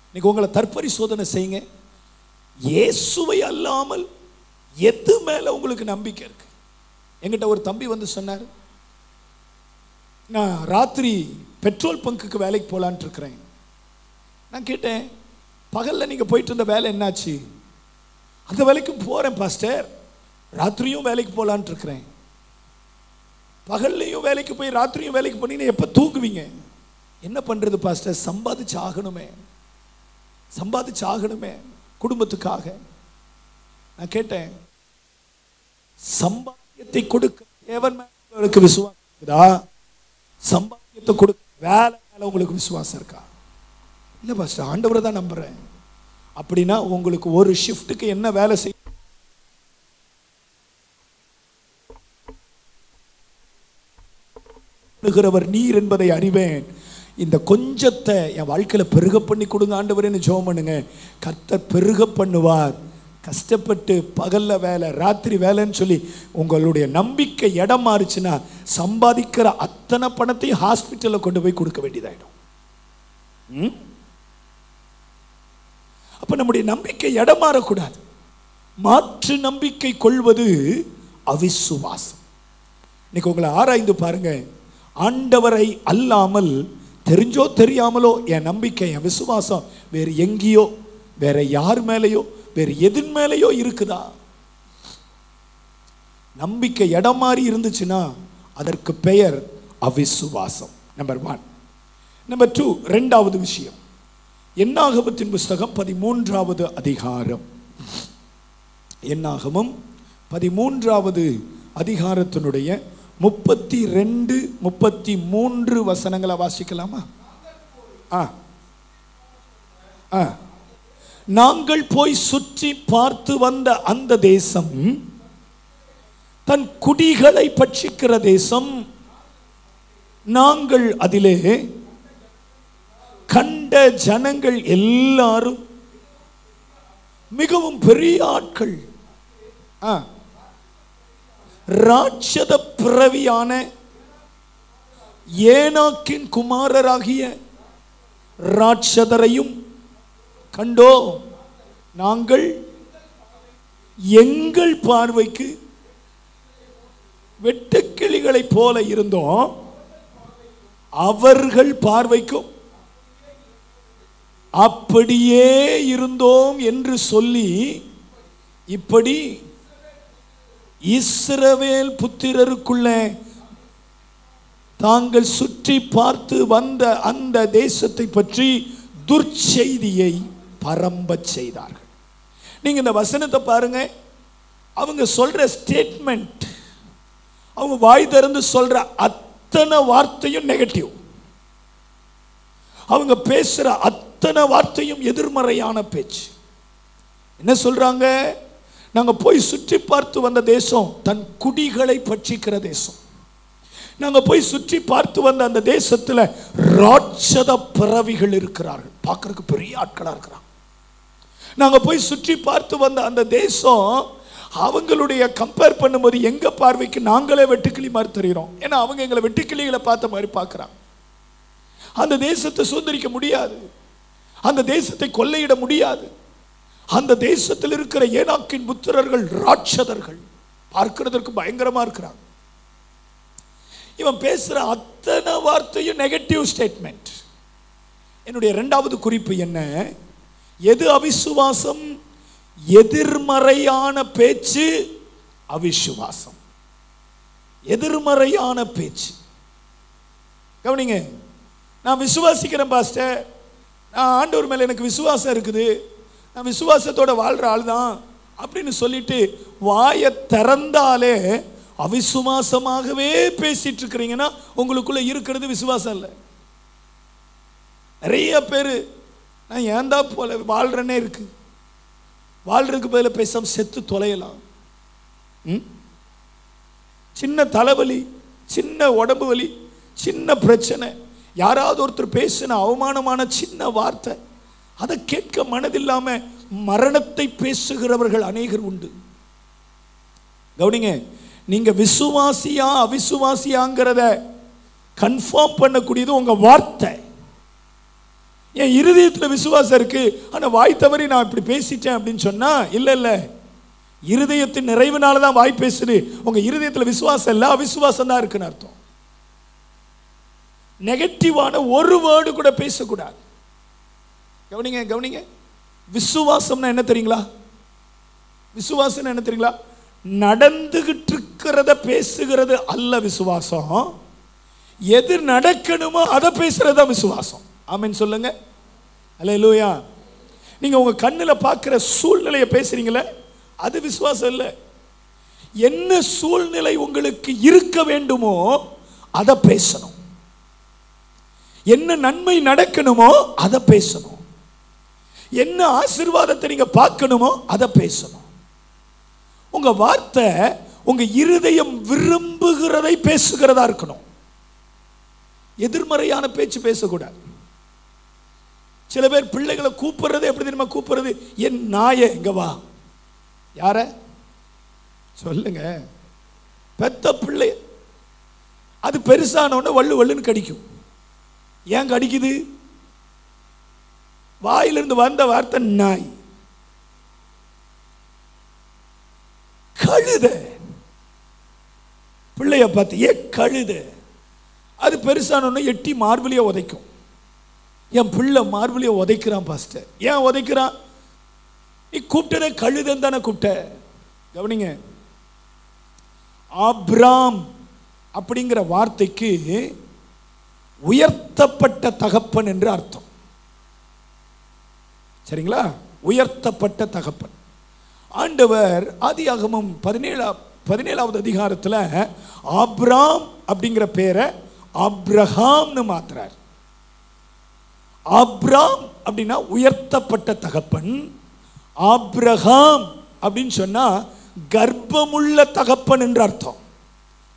இன்னைக்கு உங்களை தற்பரிசோதனை செய்யுங்க. இயேசுவை அல்லாமல் எது மேல உங்களுக்கு நம்பிக்கை இருக்கு? என்கிட்ட ஒரு தம்பி வந்து சொன்னார், நான் ராத்திரி பெட்ரோல் பங்குக்கு வேலைக்கு போகலான்ட்டு இருக்கிறேன். நான் கேட்டேன், பகலில் நீங்கள் போயிட்டு இருந்த வேலை என்னாச்சு? அந்த வேலைக்கு போகிறேன் பாஸ்டர், ராத்திரியும் வேலைக்கு போகலான்ட்டு இருக்கிறேன். பகல்லையும் வேலைக்கு போய் ராத்திரியும் வேலைக்கு போனீங்கன்னா எப்போ தூங்குவீங்க? என்ன பண்ணுறது பாஸ்டர்? சம்பாதிச்சு ஆகணுமே குடும்பத்துக்காக. நான் கேட்டேன், சம்பாத்தியத்தை கொடுக்க தேவன் மேல உங்களுக்கு விசுவாசம் இருக்குதா? சம்பாத்தியத்தை கொடுக்க வேலை மேல உங்களுக்கு விசுவாசம் இருக்கா? இல்லை பாஸ்டர், ஆண்டவரை தான் நம்புறேன். அப்படின்னா உங்களுக்கு ஒரு ஷிஃப்ட்டுக்கு என்ன வேலை செய்கிறவர் நீர் என்பதை அறிவேன். இந்த கொஞ்சத்தை என் வாழ்க்கையில் பெருக பண்ணி கொடுங்க ஆண்டவரேன்னு ஜெபம் பண்ணுங்க. கர்த்தர் பெருக பண்ணுவார். கஷ்டப்பட்டு பகல்ல வேலை ராத்திரி வேலைன்னு சொல்லி உங்களுடைய நம்பிக்கை இடம் மாறுச்சுன்னா சம்பாதிக்கிற அத்தனை பணத்தையும் ஹாஸ்பிட்டலில் கொண்டு போய் கொடுக்க வேண்டியதாயிடும். அப்ப நம்முடைய நம்பிக்கை இடம் மாறக்கூடாது. மாற்று நம்பிக்கை கொள்வது அவிசுவாசம். இன்னைக்கு உங்களை ஆராய்ந்து பாருங்க. ஆண்டவரை அல்லாமல் தெரிஞ்சோ தெரியாமலோ என் நம்பிக்கை, என் விசுவாசம் வேறு எங்கேயோ, வேற யார் மேலேயோ, வேறு எதின் மேலேயோ இருக்குதா? நம்பிக்கை இடம் மாறி இருந்துச்சுன்னா அதற்கு பெயர் அவிசுவாசம். நம்பர் 1. நம்பர் 2, இரண்டாவது விஷயம், என்னாகமத்தின் புஸ்தகம் 13வது அதிகாரம். என்னாகமம் 13வது அதிகாரத்தினுடைய 32, 33 வசனங்களை வாசிக்கலாமா? நாங்கள் போய் சுற்றி பார்த்து வந்த அந்த தேசம் தன் குடிகளை பட்சிக்கிற தேசம். நாங்கள் அதிலே கண்ட ஜனங்கள் எல்லாரும் மிகவும் பெரிய ஆட்கள், ராட்சத பிறவியான ஏனாக்கின் குமாரராகிய ராட்சதரையும் கண்டோ. நாங்கள் எங்கள் பார்வைக்கு வெட்டுக்கிளிகளை போல இருந்தோம், அவர்கள் பார்வைக்கும் அப்படியே இருந்தோம் என்று சொல்லி, இப்படி இஸ்ரவேல் புத்திரருக்குள்ள தாங்கள் சுற்றி பார்த்து வந்த அந்த தேசத்தை பற்றி துர்ச்செய்தியை பரம்ப செய்தார்கள். நீங்க இந்த வசனத்தை பாருங்க. அவங்க சொல்ற ஸ்டேட்மெண்ட், அவங்க வாய் திறந்து சொல்ற அத்தனை வார்த்தையும் நெகட்டிவ். அவங்க பேசுற அத்தனை வார்த்தையும் எதிர்மறையான பேச்சு. என்ன சொல்றாங்க? நாங்க போய் சுற்றி பார்த்து வந்த தேசம் தன் குடிகளை பட்சிக்கிற தேசம். நாங்க போய் சுற்றி பார்த்து வந்த அந்த தேசத்துல ராட்சத பிறவிகள் இருக்கிறார்கள், பார்க்கறதுக்கு பெரிய ஆட்களா இருக்கிறாங்க. நாங்க போய் சுற்றி பார்த்து வந்த அந்த தேசம் அவங்களுடைய கம்பேர் பண்ணும்போது எங்க பார்வைக்கு நாங்களே வெட்டுக்கிளி மாதிரி தெரிகிறோம். ஏன்னா அவங்க எங்களை வெட்டுக்கிளிகளை பார்த்த மாதிரி பார்க்குறாங்க. அந்த தேசத்தை சுதந்திரிக்க முடியாது, அந்த தேசத்தை கொள்ளையிட முடியாது. அந்த தேசத்தில் இருக்கிற ஏனாக்கின் புத்திரர்கள் ராட்சதர்கள், பார்க்கிறதற்கு பயங்கரமா இருக்கிறாங்க. இவன் பேசுற அத்தனை வார்த்தையும் நெகட்டிவ் ஸ்டேட்மெண்ட். என்னுடைய இரண்டாவது குறிப்பு என்ன? எது அவிசுவாசம்? எதிர்மறையான பேச்சு அவிசுவாசம். எதிர்மறையான பேச்சு. கவனிங்க, நான் விசுவாசிக்கிறேன் பாஸ்டர், நான் ஆண்டவர் மேல எனக்கு விசுவாசம் இருக்குது, நான் விசுவாசத்தோட வாழ்ற ஆள் தான் அப்படின்னு சொல்லிட்டு வாயை திறந்தாலே அவிசுவாசமாகவே பேசிட்டு இருக்கிறீங்கன்னா உங்களுக்குள்ள இருக்கிறது விசுவாசம் இல்லை. நிறைய பேர் நான் ஏந்தா போல வாழ்றனே இருக்கு, வாழ்றதுக்கு பதில பேசாம செத்து தொலையலாம். சின்ன தலைவலி, சின்ன உடம்பு வலி, சின்ன பிரச்சனை, யாராவது ஒருத்தர் பேசின அவமானமான சின்ன வார்த்தை, அதை கேட்க மனதில்லாம மரணத்தை பேசுகிறவர்கள் அநேகர் உண்டு. கவனிங்க, நீங்க விசுவாசியா அவிசுவாசியாங்கிறத கன்ஃபார்ம் பண்ணக்கூடியது உங்க வார்த்தை. என் இருதயத்தில் விசுவாசம் இருக்கு, ஆனா வாய் தவறி நான் இப்படி பேசிட்டேன் அப்படின்னு சொன்னா, இல்ல இல்ல, இருதயத்தின் நிறைவுனால தான் வாய் பேசுது. உங்க இருதயத்தில் விசுவாசம் இல்ல, அவிசுவாசம் தான் இருக்குன்னு அர்த்தம். நெகட்டிவான ஒரு வேர்டு கூட பேசக்கூடாது. கவனிங்க கவனிங்க, விசுவாசம்னா என்ன தெரியுங்களா? விசுவாசம் என்ன தெரியுங்களா? நடந்துகிட்டு இருக்கிறத பேசுகிறது அல்ல விசுவாசம். எது நடக்கணுமோ அதை பேசுறதா விசுவாசம். ஆமென் சொல்லுங்க. அல்லேலூயா. நீங்க உங்க கண்ணுல பார்க்கிற சூழ்நிலையை பேசுறீங்களே, அது விசுவாசம் இல்லை. என்ன சூழ்நிலை உங்களுக்கு இருக்க வேண்டுமோ அதை பேசணும். என்ன நன்மை நடக்கணுமோ அதை பேசணும். என்ன ஆசீர்வாதத்தை நீங்க பார்க்கணுமோ அதை பேசணும். உங்க வார்த்தை உங்க இருதயம் விரும்புகிறதை பேசுகிறதா இருக்கணும். எதிர்மறையான பேச்சு பேசக்கூடாது. சில பேர் பிள்ளைகளை கூப்பிடுறது எப்படி தெரியுமா கூப்பிடுறது? என் நாயே இங்க வா. யார சொல்லுங்க? பெத்த பிள்ளை. அது பெருசான உடனே வள்ளு வள்ளுன்னு கடிக்கும். ஏன் கடிக்குது? வாயிலிருந்து வந்த வார்த்தை நாய். கழுத. பிள்ளைய பார்த்து ஏ கழுத. அது பெருசான உடனே எட்டி மார்பிலிய உதைக்கும். என் பிள்ளை மார்பிலிய உதைக்கிறான் பாஸ்டர். ஏன் உதைக்கிறான்? நீ கூப்பிட்டதே கழுதன் தானே கூப்பிட்ட. கவனிங்க, ஆபிராம் அப்படிங்கிற வார்த்தைக்கு உயர்த்தப்பட்ட தகப்பன் என்று அர்த்தம். சரிங்களா? உயர்த்தப்பட்ட தகப்பன். ஆண்டவர் ஆதியாகமம் 17வது அதிகாரத்தில் ஆபிராம் அப்படிங்கிற பேரை ஆபிரகாம்னு மாத்துறார். ஆபிராம் அப்படின்னா உயர்த்தப்பட்ட தகப்பன். ஆபிரகாம் அப்படின்னு சொன்னா கர்ப்பமுள்ள தகப்பன் என்று அர்த்தம்.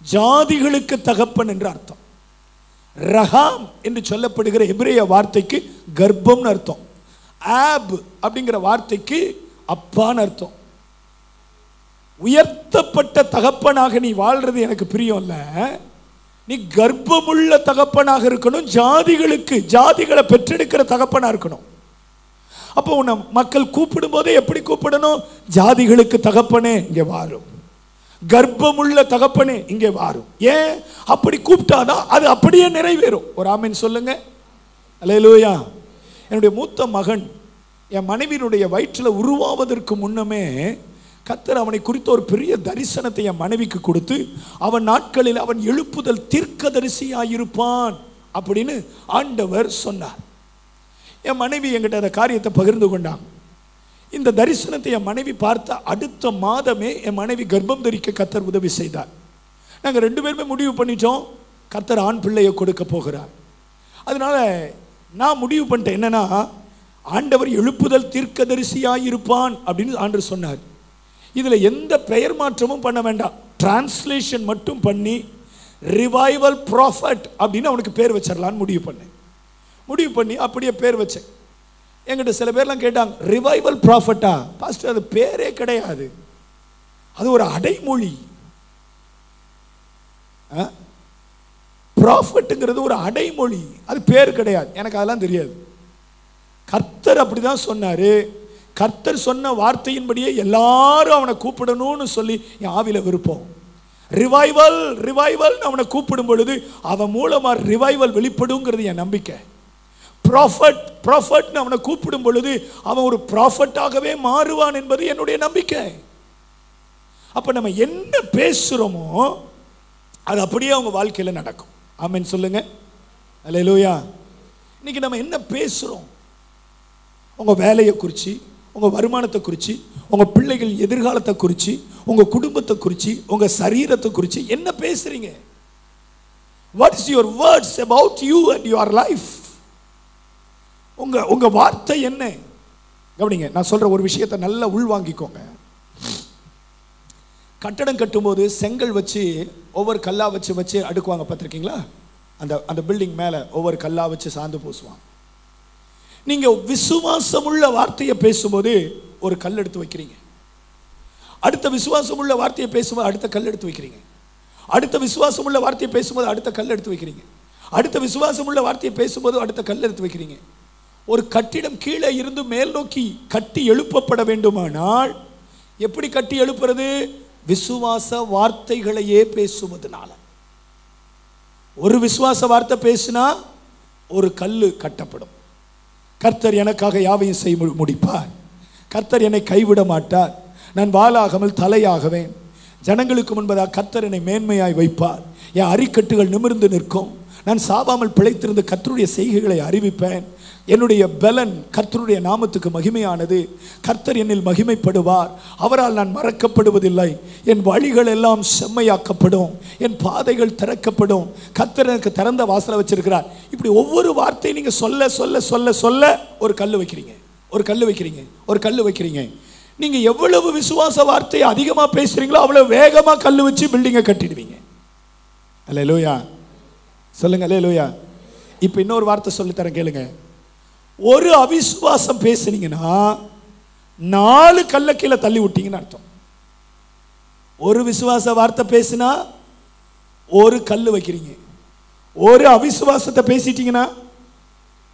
ஜாதிகளுக்கு தகப்பன் என்று அர்த்தம். ரஹாம் என்று சொல்லப்படுகிற எபிரேய வார்த்தைக்கு கர்ப்பம்னு அர்த்தம். ஆப் அப்படிங்கிற வார்த்தைக்கு அப்பான்னு அர்த்தம். உயர்த்தப்பட்ட தகப்பனாக நீ வாழ்றது எனக்கு பிரியம் இல்ல. நீ கர்ப்பமுள்ள தகப்பனாக இருக்கணும். ஜாதிகளை பெற்றெடுக்கிற தகப்பனா இருக்கணும். அப்போ உன்னை மக்கள் கூப்பிடும் போதே எப்படி கூப்பிடணும்? ஜாதிகளுக்கு தகப்பனே இங்கே வாரும், கர்ப்பமுள்ள தகப்பனே இங்கே வாரும். ஏன் அப்படி கூப்பிட்டாதான் அது அப்படியே நிறைவேறும். ஒரு ஆமென் சொல்லுங்க. அல்லேலூயா. என்னுடைய மூத்த மகன் என் மனைவியினுடைய வயிற்றில் உருவாவதற்கு முன்னமே கர்த்தர் அவனை குறித்த ஒரு பெரிய தரிசனத்தை என் மனைவிக்கு கொடுத்து, அவன் நாட்களில் அவன் எழுப்புதல் தீர்க்கதரிசியாயிருப்பான் அப்படின்னு ஆண்டவர் சொன்னார். என் மனைவி என்கிட்ட அந்த காரியத்தை பகிர்ந்து கொண்டாங்க. இந்த தரிசனத்தை என் மனைவி பார்த்த அடுத்த மாதமே என் மனைவி கர்ப்பம் தரிக்க கர்த்தர் உதவி செய்தார். நாங்கள் 2 பேருமே முடிவு பண்ணிட்டோம், கர்த்தர் ஆண் பிள்ளையை கொடுக்க போகிறார். அதனால நான் முடிவு பண்ணிட்டேன், என்னன்னா ஆண்டவர் எழுப்புதல் தீர்க்கதரிசியாயிருப்பான் அப்படின்னு ஆண்டவர் சொன்னார். இதில் எந்த பெயர் மாற்றமும் பண்ண வேண்டாம், டிரான்ஸ்லேஷன் மட்டும் பண்ணி ரிவைவல் ப்ராஃபட் அப்படின்னு அவனுக்கு பேர் வச்சிடலான்னு முடிவு பண்ணி அப்படியே பேர் வச்சேன். என்கிட்ட சில பேர்லாம் கேட்டாங்க, ரிவைவல் ப்ராஃபட்டா பாஸ்டர்? அது பேரே கிடையாது, அது ஒரு அடைமொழி. ப்ராஃபட்டுங்கிறது ஒரு அடைமொழி, அது பேர் கிடையாது. எனக்கு அதெல்லாம் தெரியாது. கர்த்தர் அப்படிதான் சொன்னாரு. கர்த்தர் சொன்ன வார்த்தையின்படியே எல்லாரும் அவனை கூப்பிடணும்னு சொல்லி என் ஆவில விருப்பம். ரிவைவல் அவனை கூப்பிடும் பொழுது அவன் மூலமா ரிவைவல் வெளிப்படுங்கிறது என் நம்பிக்கை. ப்ராஃபட் அவனை கூப்பிடும் பொழுது அவன் ஒரு ப்ராஃபட்டாகவே மாறுவான் என்பது என்னுடைய நம்பிக்கை. அப்ப நம்ம என்ன பேசுறோமோ அது அப்படியே அவங்க வாழ்க்கையில நடக்கும். ஆமென் சொல்லுங்க. அல்லேலூயா. இன்னைக்கு நம்ம என்ன பேசுறோம்? உங்க வேலையை குறித்து, உங்க வருமானத்தை குறித்து, உங்க பிள்ளைகள் எதிர்காலத்தை குறித்து, உங்க குடும்பத்தை குறித்து, உங்க சரீரத்தை குறித்து என்ன பேசுறீங்க? What is your words about you and your life? உங்க வார்த்தை என்ன? கவனிங்க, நான் சொல்ற ஒரு விஷயத்தை நல்லா உள்வாங்கிக்கோங்க. கட்டடம் கட்டும்போது செங்கல் வச்சு ஒவ்வொரு கல்லா வச்சு அடுக்குவாங்க, பார்த்துருக்கீங்களா? அந்த பில்டிங் மேல ஒவ்வொரு கல்லா வச்சு சாந்து பூசுவாங்க. நீங்க விசுவாசமுள்ள வார்த்தையை பேசும்போது ஒரு கல் எடுத்து வைக்கிறீங்க, அடுத்த விசுவாசமுள்ள வார்த்தையை பேசும்போது அடுத்த கல் எடுத்து வைக்கிறீங்க, அடுத்த விசுவாசமுள்ள வார்த்தையை பேசும்போது அடுத்த கல் எடுத்து வைக்கிறீங்க, அடுத்த விசுவாசமுள்ள வார்த்தையை பேசும்போது அடுத்த கல் எடுத்து வைக்கிறீங்க. ஒரு கட்டிடம் கீழே இருந்து மேல் நோக்கி கட்டி எழுப்பப்பட வேண்டுமானால் எப்படி கட்டி எழுப்புறது? விசுவாச வார்த்தைகளையே பேசுவதனால. ஒரு விசுவாச வார்த்தை பேசினா ஒரு கல்லு கட்டப்படும். கர்த்தர் எனக்காக யாவையும் செய்ய முடிப்பார், கர்த்தர் என்னை கைவிட மாட்டார், நான் வாளாகாமல் தலையாகவேன், ஜனங்களுக்கு முன்பதாக கர்த்தர் என்னை மேன்மையாய் வைப்பார். என் அரிக்கட்டுகள் நிமிர்ந்து நிற்கும். நான் சாவாமல் பிழைத்திருந்த கர்த்தருடைய செய்கைகளை அறிவிப்பேன். என்னுடைய பலன் கர்த்தருடைய நாமத்துக்கு மகிமையானது. கர்த்தர் என்னில் மகிமைப்படுவார். அவரால் நான் மறக்கப்படுவதில்லை. என் வழிகள் எல்லாம் செம்மையாக்கப்படும். என் பாதைகள் திறக்கப்படும். கர்த்தர் எனக்கு திறந்த வாசலை வச்சிருக்கிறார். இப்படி ஒவ்வொரு வார்த்தையும் நீங்க சொல்ல சொல்ல சொல்ல சொல்ல ஒரு கல் வைக்கிறீங்க, ஒரு கல் வைக்கிறீங்க, ஒரு கல் வைக்கிறீங்க. நீங்க எவ்வளவு விசுவாச வார்த்தையை அதிகமா பேசுறீங்களோ அவ்வளவு வேகமா கல் வச்சு பில்டிங்கை கட்டிடுவீங்க. அல்லேலூயா சொல்லுங்க, அல்லேலூயா. இப்ப இன்னொரு வார்த்தை சொல்லி தரேன் கேளுங்க. ஒரு அவிசுவாசம் பேசுனீங்கன்னா 4 கல்லை கீழே தள்ளி விட்டீங்கன்னு அர்த்தம். ஒரு விசுவாச வார்த்தை பேசினா ஒரு கல் வைக்கிறீங்க. ஒரு அவிசுவாசத்தை பேசிட்டீங்கன்னா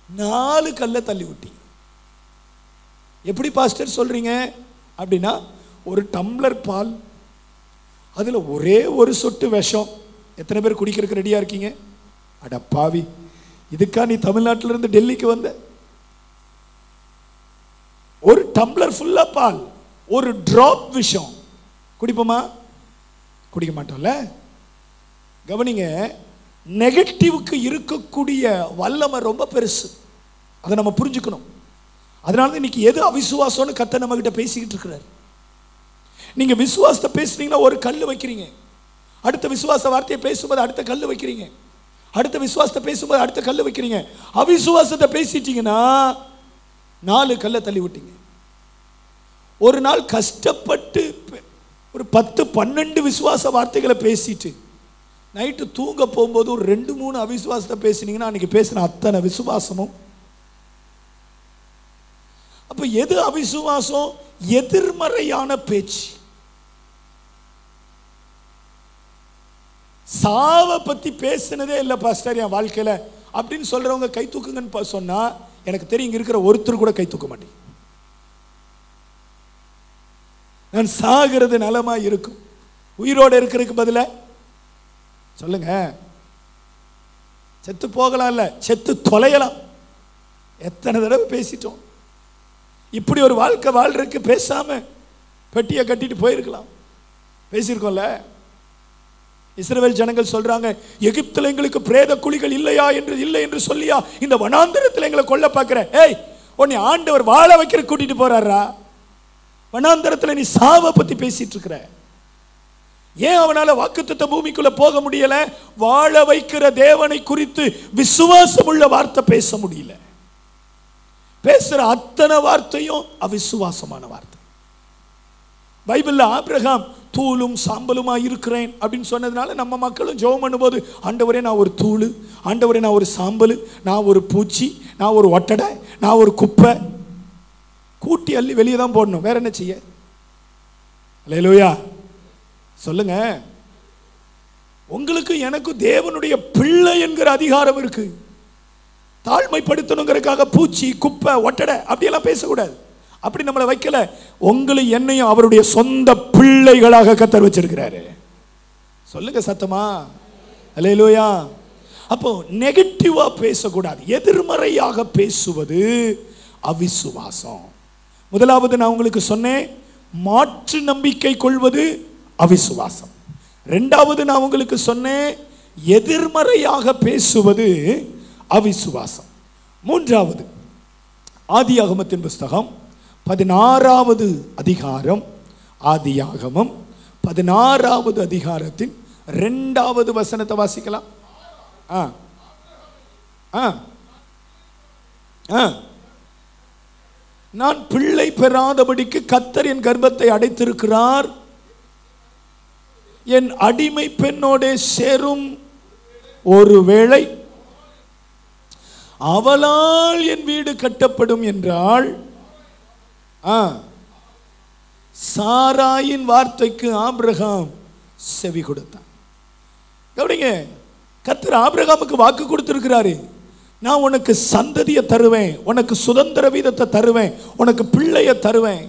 4 கல்லை தள்ளி விட்டீங்க. எப்படி பாஸ்டர் சொல்றீங்க அப்படின்னா, ஒரு டம்ளர் பால், அதுல ஒரே ஒரு சொட்டு விஷம். எத்தனை பேர் குடிக்கிறதுக்கு ரெடியா இருக்கீங்க? அட பாவி, இதுக்கா நீ தமிழ்நாட்டில இருந்து டெல்லிக்கு வந்த? ஒரு டம்ளர் ஃபுல்லா பால், ஒரு டிராப் விஷம் குடிப்போமா? குடிக்க மாட்டோம்ல. கவனிங்க, நெகட்டிவ்க்கு இருக்கக்கூடிய வல்லமை ரொம்ப பெருசு. அதை நம்ம புரிஞ்சுக்கணும். அதனால தான் இன்னைக்கு எது அவிசுவாசம்னு கர்த்தர் நம்ம கிட்ட பேசிக்கிட்டு இருக்கிறார். நீங்க விசுவாசத்தை பேசுனீங்கன்னா ஒரு கல் வைக்கிறீங்க. அடுத்த விசுவாச வார்த்தையை பேசும்போது அடுத்த கல் வைக்கிறீங்க. அடுத்த விசுவாசத்தை பேசும்போது அடுத்த கல் வைக்கிறீங்க. அவிசுவாசத்தை பேசிட்டீங்கன்னா 4 கல்லை தள்ளி விட்டீங்க. ஒரு நாள் கஷ்டப்பட்டு ஒரு 10-12 விசுவாச வார்த்தைகளை பேசிட்டு நைட்டு தூங்க போகும்போது ஒரு 2-3 அவிசுவாசத்தை பேசினீங்கன்னா அன்னைக்கு பேசின அத்தனை விசுவாசமும். அப்ப எது அவிசுவாசம்? எதிர்மறையான பேச்சு. சாவை பத்தி பேசினதே இல்லை பாஸ்டர் என் வாழ்க்கையில அப்படின்னு சொல்றவங்க கை தூக்குங்கன்னு சொன்னா, எனக்கு தெரியும் இங்க இருக்கிற ஒருத்தர் கூட கை தூக்க மாட்டேன். நான் சாகிறது நலமா இருக்கும், உயிரோடு இருக்கிறதுக்கு பதிலா சொல்லுங்க, செத்து போகலாம் இல்ல, செத்து தொலையலாம். எத்தனை தடவை பேசிட்டோம். இப்படி ஒரு வாழ்க்கை வாழ்றதுக்கு பேசாம பெட்டியை கட்டிட்டு போயிருக்கலாம். பேசியிருக்கோம்ல. இஸ்ரவேல் ஜனங்கள் சொல்றாங்க, எகிப்தில் எங்களுக்கு பிரேத குழிகள் இல்லையா என்று, இல்லை என்று சொல்லியா இந்த வனாந்தரத்தில் எங்களை கொல்ல பார்க்கிற? ஏய், உன்னை ஆண்டவர் வாழ வைக்கிற கூட்டிட்டு போறாரா? வனாந்தரத்தில் நீ சாவை பத்தி பேசிட்டு இருக்கிற. ஏன் அவனால வாக்குத்தத்த பூமிக்குள்ள போக முடியல? வாழ வைக்கிற தேவனை குறித்து விசுவாசம் உள்ள வார்த்தை பேச முடியல. பேசுற அத்தனை வார்த்தையும் அவிசுவாசமான வார்த்தை. பைபிள்ல ஆபிரகாம் தூளும் சாம்பலுமா இருக்கிறேன் அப்படின்னு சொன்னதுனால நம்ம மக்களும் ஜெபம் பண்ணும்போது, ஆண்டவரே நான் ஒரு தூள், ஆண்டவரே நான் ஒரு சாம்பல், நான் ஒரு பூச்சி, நான் ஒரு ஒட்டடை, நான் ஒரு குப்பை, கூட்டி அள்ளி வெளியே தான் போடணும், வேற என்ன செய்ய? அல்லேலூயா சொல்லுங்க. உங்களுக்கு எனக்கும் தேவனுடைய பிள்ளை என்கிற அதிகாரம் இருக்கு. தாழ்மைப்படுத்தணுங்கிறதுக்காக பூச்சி, குப்பை, ஒட்டடை அப்படியெல்லாம் பேசக்கூடாது. அப்படி நம்மளை வைக்கல. உங்களை என்னையும் அவருடைய சொந்த பிள்ளைகளாக கர்த்தர் வச்சிருக்கிறாரு. சொல்லுங்க சத்தமா, அல்லேலூயா. அப்போ நெகட்டிவா பேசக்கூடாது. எதிர்மறையாக பேசுவது அவிசுவாசம். முதலாவது நான் உங்களுக்கு சொன்னேன், மாற்று நம்பிக்கை கொள்வது அவிசுவாசம். இரண்டாவது நான் உங்களுக்கு சொன்னேன், எதிர்மறையாக பேசுவது அவிசுவாசம். மூன்றாவது, ஆதியாகமத்தின் புஸ்தகம் 16வது அதிகாரம், ஆதியாகமம் 16வது அதிகாரத்தின் 2வது வசனத்தை வாசிக்கலாம். நான் பிள்ளை பெறாதபடிக்கு கர்த்தர் என் கர்ப்பத்தை அடைத்திருக்கிறார், என் அடிமை பெண்ணோடே சேரும் ஒருவேளை அவளால் என் வீடு கட்டப்படும் என்றால், சாராயின் வார்த்தைக்கு ஆபிரகாம் செவி கொடுத்தான். கவனிங்க, கர்த்தர் ஆபிரகாமுக்கு வாக்கு கொடுத்திருக்கிறாரு, நான் உனக்கு சந்ததியை தருவேன், உனக்கு சுதந்திர வீதத்தை தருவேன், உனக்கு பிள்ளைய தருவேன்.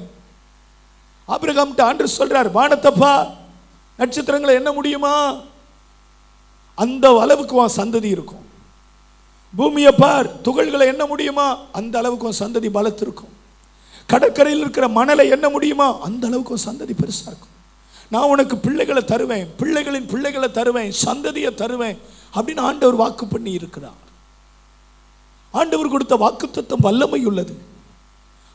ஆபிரகாம்கிட்ட ஆண்டவர் சொல்றார், வானத்தப்பா நட்சத்திரங்களை என்ன முடியுமா? அந்த அளவுக்கு உன் சந்ததி இருக்கும். பூமியை பார், துகள்களை என்ன முடியுமா? அந்த அளவுக்கு உன் சந்ததி பலத்து இருக்கும். கடற்கரையில் இருக்கிற மணலை என்ன முடியுமா? அந்த அளவுக்கு உன் சந்ததி பெருசா இருக்கும். நான் உனக்கு பிள்ளைகளை தருவேன், பிள்ளைகளின் பிள்ளைகளை தருவேன், சந்ததியை தருவேன் அப்படின்னு ஆண்டவர் வாக்கு பண்ணி இருக்கிறார். ஆண்டவர் கொடுத்த வாக்குத்தத்தம் வல்லமை உள்ளது.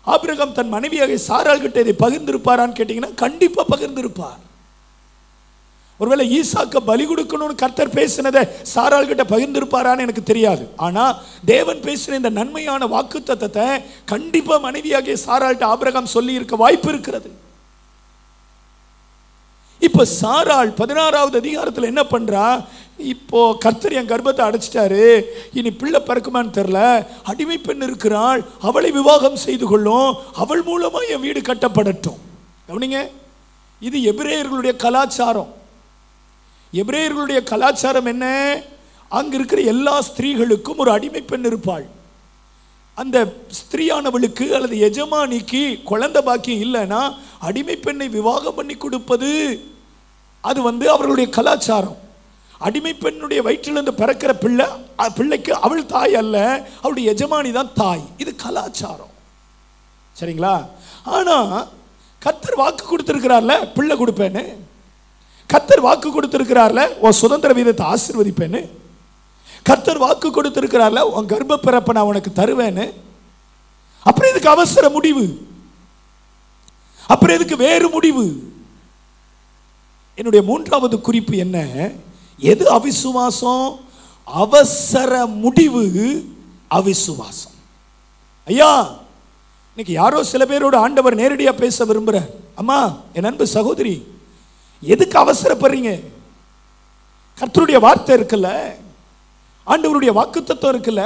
ஆபிரகாம் தன் மனைவியாக சாராள் கிட்ட இதை பகிர்ந்திருப்பாரான்னு கேட்டீங்கன்னா கண்டிப்பா பகிர்ந்திருப்பார். ஒருவேளை ஈசாக்க பலி கொடுக்கணும்னு கர்த்தர் பேசினதை சாராள் கிட்ட பகிர்ந்திருப்பாரான்னு எனக்கு தெரியாது. ஆனா தேவன் பேசின இந்த நன்மையான வாக்குத்தத்தத்தை கண்டிப்பா மனைவியாகிய சாராள்கிட்ட ஆபிரகாம் சொல்லி இருக்க வாய்ப்பு இருக்கிறது. இப்ப சாராள் 16வது அதிகாரத்தில் என்ன பண்றா? இப்போ கர்த்தர் என் கர்ப்பத்தை அடைச்சிட்டாரு, இனி பிள்ளை பிறக்குமான்னு தெரியல, அடிமை பெண் இருக்கிறாள், அவளை விவாகம் செய்து கொள்ளும், அவள் மூலமா என் வீடு கட்டப்படட்டும். கவனிங்க, இது எபிரேயர்களுடைய கலாச்சாரம். எபிரேயர்களுடைய கலாச்சாரம் என்ன? அங்க இருக்கிற எல்லா ஸ்திரீகளுக்கும் ஒரு அடிமை பெண் இருப்பாள். அந்த ஸ்திரீயானவளுக்கு அல்லது எஜமானிக்கு குழந்தை பாக்கியம் இல்லைன்னா அடிமை பெண்ணை விவாகம் பண்ணி கொடுப்பது அது அவர்களுடைய கலாச்சாரம். அடிமை பெண்ணுடைய வயிற்றிலிருந்து பிறக்கிற பிள்ளைக்கு அவள் தாய் அல்ல, அவளுடைய எஜமானி தான் தாய். இது கலாச்சாரம். சரிங்களா? ஆனா கர்த்தர் வாக்கு கொடுத்திருக்கிறார்ல பிள்ளை கொடுப்பேன்னு, கர்த்தர் வாக்கு கொடுத்திருக்கிறார்ல உன் சுதந்திர வீதத்தை ஆசீர்வதிப்பேன்னு, கர்த்தர் வாக்கு கொடுத்திருக்கிறார்ல உன் கர்ப்ப பிறப்பை நான் உனக்கு தருவேன்னு, அப்புறம் இதுக்கு அவசர முடிவு, அப்புறம் இதுக்கு வேறு முடிவு. என்னுடைய மூன்றாவது குறிப்பு என்ன? எது அவிசுவாசம்? அவசர முடிவு அவிசுவாசம். ஐயா, இன்னைக்கு யாரோ சில பேரோட ஆண்டவர் நேரடியா பேச விரும்புறார். அம்மா, என் அன்பு சகோதரி, எதுக்கு அவசரப்படுறீங்க? கர்த்தருடைய வார்த்தை இருக்குல்ல, ஆண்டவருடைய வாக்குத்தத்தம் இருக்குல்ல,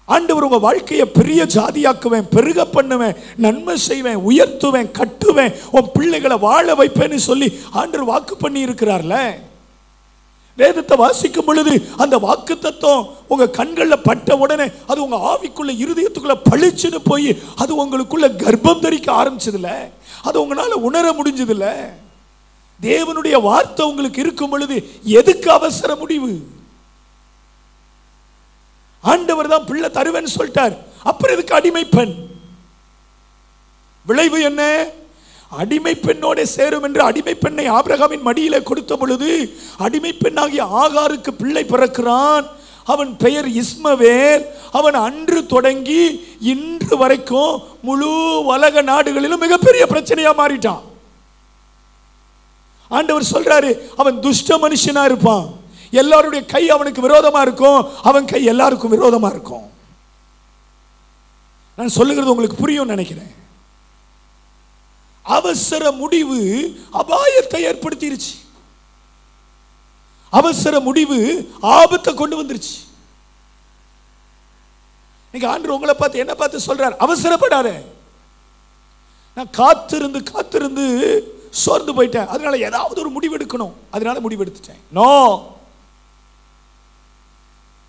ஆண்டவர் உங்க வாழ்க்கையை பெரிய ஜாதியாக்குவேன், பெருக பண்ணுவேன், நன்மை செய்வேன், உயர்த்துவேன், கட்டுவேன், உன் பிள்ளைகளை வாழ வைப்பேன்னு சொல்லி ஆண்டவர் வாக்கு பண்ணி இருக்கிறார்ல. வேதத்தை வாசிக்கும் பொழுது அந்த வாக்குத்தத்தம் உங்க கண்களில் பட்ட உடனே அது உங்க ஆவிக்குள்ள இருதயத்துக்குள்ள பளிச்சுன்னு போய் அது உங்களுக்குள்ள கர்ப்பம் தரிக்க ஆரம்பிச்சதுல, அது உங்களால உணர முடிஞ்சதுல. தேவனுடைய வார்த்தை உங்களுக்கு இருக்கும் பொழுது எதுக்கு அவசர முடிவு? ஆண்டவர் தான் பிள்ளை தருவேன்னு சொல்லிட்டார், அப்புறம் எதுக்கு அடிமை பெண்? விளைவு என்ன? அடிமை பெண்ணோட சேரும் என்று அடிமை பெண்ணை ஆபிரகாமின் மடியில கொடுத்த பொழுது அடிமை பெண்ணாகிய ஆகாருக்கு பிள்ளை பிறக்கிறான். அவன் பெயர் இஸ்மவேல். அவன் அன்று தொடங்கி இன்று வரைக்கும் முழு உலக நாடுகளிலும் மிகப்பெரிய பிரச்சனையா மாறிட்டான். ஆண்டவர் சொல்றாரு, அவன் துஷ்ட மனுஷனா இருப்பான், எல்லாருடைய கை அவனுக்கு விரோதமா இருக்கும், அவன் கை எல்லாருக்கும் விரோதமா இருக்கும். நான் சொல்லுகிறது உங்களுக்கு புரியும் நினைக்கிறேன். அவசர முடிவு அபாயத்தை ஏற்படுத்திருச்சு. அவசர முடிவு ஆபத்தை கொண்டு வந்துருச்சு. நீங்க ஆண்டவர் உங்களை பார்த்து என்ன பார்த்து சொல்றார்? அவசரப்படாத. நான் காத்திருந்து காத்திருந்து சோர்ந்து போயிட்டேன், அதனால ஏதாவது ஒரு முடிவு எடுக்கணும், அதனால முடிவு எடுத்துட்டேன். நோ.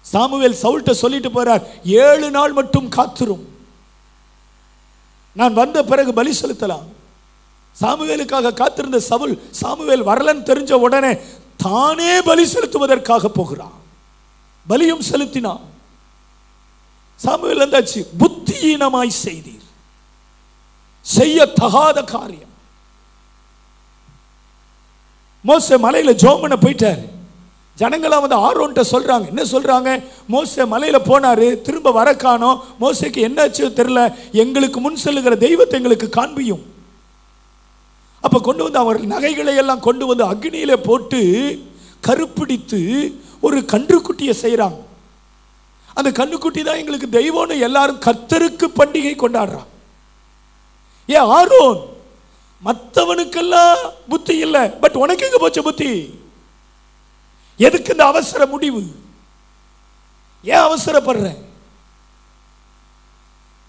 சாமுவேல் சவுல்ட்ட சொல்லிட்டு போறார், 7 நாள் மட்டும் காத்திரும், நான் வந்த பிறகு பலி செலுத்தலாம். சாமுவேலுக்காக காத்திருந்த சவுல் சாமுவேல் வரலன்னு தெரிஞ்ச உடனே தானே பலி செலுத்துவதற்காக போகிறான். பலியும் செலுத்தினான். சாமுவேல் வந்தாச்சு, புத்தியீனமாய் செய்தீர், செய்ய தகாத காரியம். மோசே மலையில ஜெபம் பண்ண போயிட்டாரு. ஜனங்களாம் வந்து ஆரோன்ட்ட சொல்றாங்க, என்ன சொல்றாங்க? மோசே மலையில போனாரு, திரும்ப வர காணோம், மோசேக்கு என்னாச்சு தெரியல, எங்களுக்கு முன் செல்லுகிற தெய்வத்தை எங்களுக்கு காண்பியும். அப்ப கொண்டு வந்து அவர் நகைகளை எல்லாம் கொண்டு வந்து அக்னியில போட்டு கருப்பிடித்து ஒரு கன்றுக்குட்டியை செய்யறாங்க. அந்த கன்றுக்குட்டி தான் எங்களுக்கு தெய்வம்னு எல்லாரும் கர்த்தருக்கு பண்டிகை கொண்டாடுறான். ஏன் ஆரோன்? மற்றவனுக்கெல்லாம் புத்தி இல்லை, பட் உனக்கு எங்க போச்ச புத்தி? எதுக்கு இந்த அவசர முடிவு? ஏன் அவசரப்படுற?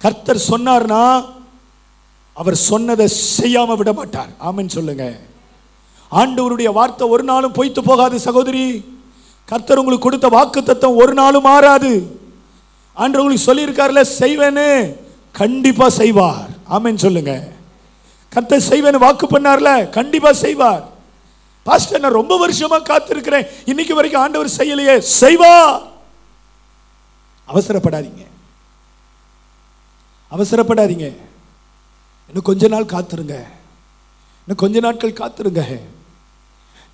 கர்த்தர் சொன்னார்னா அவர் சொன்னதை செய்யாம விட மாட்டார். ஆமென் சொல்லுங்க. ஆண்டவருடைய வார்த்தை ஒரு நாளும் பொய்த்து போகாது சகோதரி. கர்த்தர் உங்களுக்கு கொடுத்த வாக்குத்தத்தம் ஒரு நாளும் மாறாது. ஆண்டவர் உங்களுக்கு சொல்லியிருக்காருல, செய்வேன்னு, கண்டிப்பா செய்வார். ஆமென் சொல்லுங்க. கர்த்தர் செய்வேன்னு வாக்கு பண்ணார்ல, கண்டிப்பா செய்வார். பாஸ்டர், நான் ரொம்ப வருஷமா காத்திருக்கிறேன், இன்னைக்கு வரைக்கும் ஆண்டவர் செய்யலையே, செய்வார். அவசரப்படாதீங்க, அவசரப்படாதீங்க. இன்னும் கொஞ்ச நாள் காத்திருங்க. இன்னும் கொஞ்ச நாட்கள் காத்திருங்க.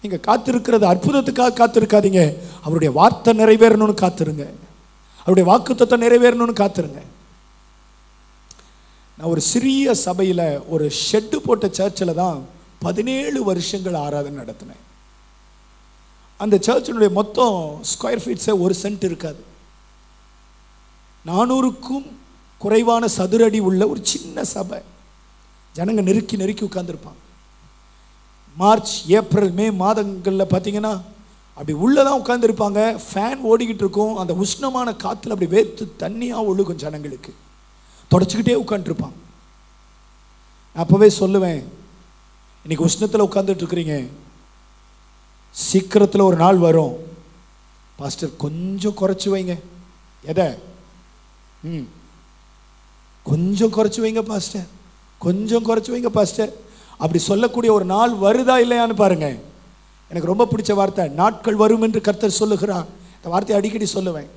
நீங்க காத்திருக்கிறது அற்புதத்துக்காக காத்திருக்காதீங்க, அவருடைய வார்த்தை நிறைவேறணும்னு காத்திருங்க, அவருடைய வாக்குத்தத்தம் நிறைவேறணும்னு காத்திருங்க. நான் ஒரு சிறிய சபையில் ஒரு ஷெட்டு போட்ட சர்ச்சில் தான் 17 வருஷங்கள் ஆராதனை நடத்தினேன். அந்த சர்ச்சினுடைய மொத்தம் ஸ்கொயர் ஃபீட்ஸே 1 சென்ட் இருக்காது. 400க்கும் குறைவான சதுரடி உள்ள ஒரு சின்ன சபை. ஜனங்க நெருக்கி நெருக்கி உட்கார்ந்துருப்பாங்க. மார்ச் ஏப்ரல் மே மாதங்களில் பார்த்தீங்கன்னா அப்படி உள்ளதான் உட்கார்ந்துருப்பாங்க. ஃபேன் ஓடிக்கிட்டு இருக்கும். அந்த உஷ்ணமான காற்றுல அப்படி வேத்து தண்ணியாக ஒழுகும். ஜனங்களுக்கு தொடச்சிக்கிட்டே உட்காந்துருப்பாங்க. நான் அப்போவே சொல்லுவேன், இன்னைக்கு உஷ்ணத்தில் உட்காந்துட்டு இருக்கிறீங்க, சீக்கிரத்தில் ஒரு நாள் வரும், பாஸ்டர் கொஞ்சம் குறைச்சி வைங்க. எதை? கொஞ்சம் குறைச்சி வைங்க பாஸ்டர், கொஞ்சம் குறைச்சி வைங்க பாஸ்டர். அப்படி சொல்லக்கூடிய ஒரு நாள் வருதா இல்லையான்னு பாருங்க. எனக்கு ரொம்ப பிடிச்ச வார்த்தை, நாட்கள் வரும் என்று கர்த்தர் சொல்லுகிறார். இந்த வார்த்தையை அடிக்கடி சொல்லுவேன்.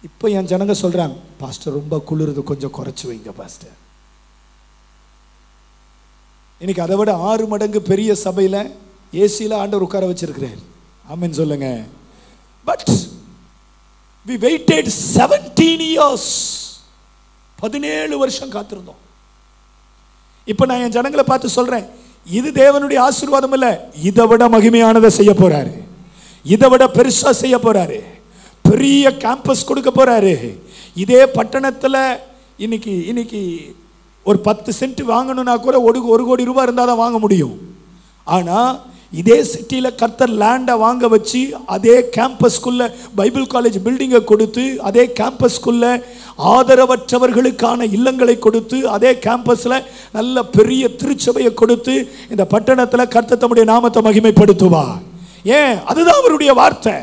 இப்போ என் ஜனங்க சொல்றாங்க, பாஸ்டர் ரொம்ப குளிருது, கொஞ்சம் குறைச்சி வைங்க பாஸ்டர். இன்னைக்கு அதை விட 6 மடங்கு பெரிய சபையில் ஏசியில் ஆண்டவர் உட்கார வச்சிருக்கிறார். ஆமென் சொல்லுங்க. But we waited 17 years. 17 வருஷம் காத்திருந்தோம். இப்போ நான் என் ஜனங்களை பார்த்து சொல்றேன், இது தேவனுடைய ஆசீர்வாதம் இல்ல, இதை விட மகிமையானதை செய்ய போறாரு, இதை விட பெருசா செய்ய போறாரு, பெரிய கேம்பஸ் கொடுக்க போறாரு. இதே பட்டணத்தில் இன்னைக்கு ஒரு 10 சென்ட் வாங்கணும்னா கூட 1 கோடி ரூபாய் இருந்தால் தான் வாங்க முடியும். ஆனால் இதே சிட்டியில் கர்த்தர் லேண்டை வாங்க வச்சு அதே கேம்பஸ்குள்ள பைபிள் காலேஜ் பில்டிங்கை கொடுத்து, அதே கேம்பஸ்குள்ள ஆதரவற்றவர்களுக்கான இல்லங்களை கொடுத்து, அதே கேம்பஸில் நல்ல பெரிய திருச்சபையை கொடுத்து இந்த பட்டணத்தில் கர்த்தர் தம்முடைய நாமத்தை மகிமைப்படுத்துவார். ஏன்? அதுதான் அவருடைய வார்த்தை.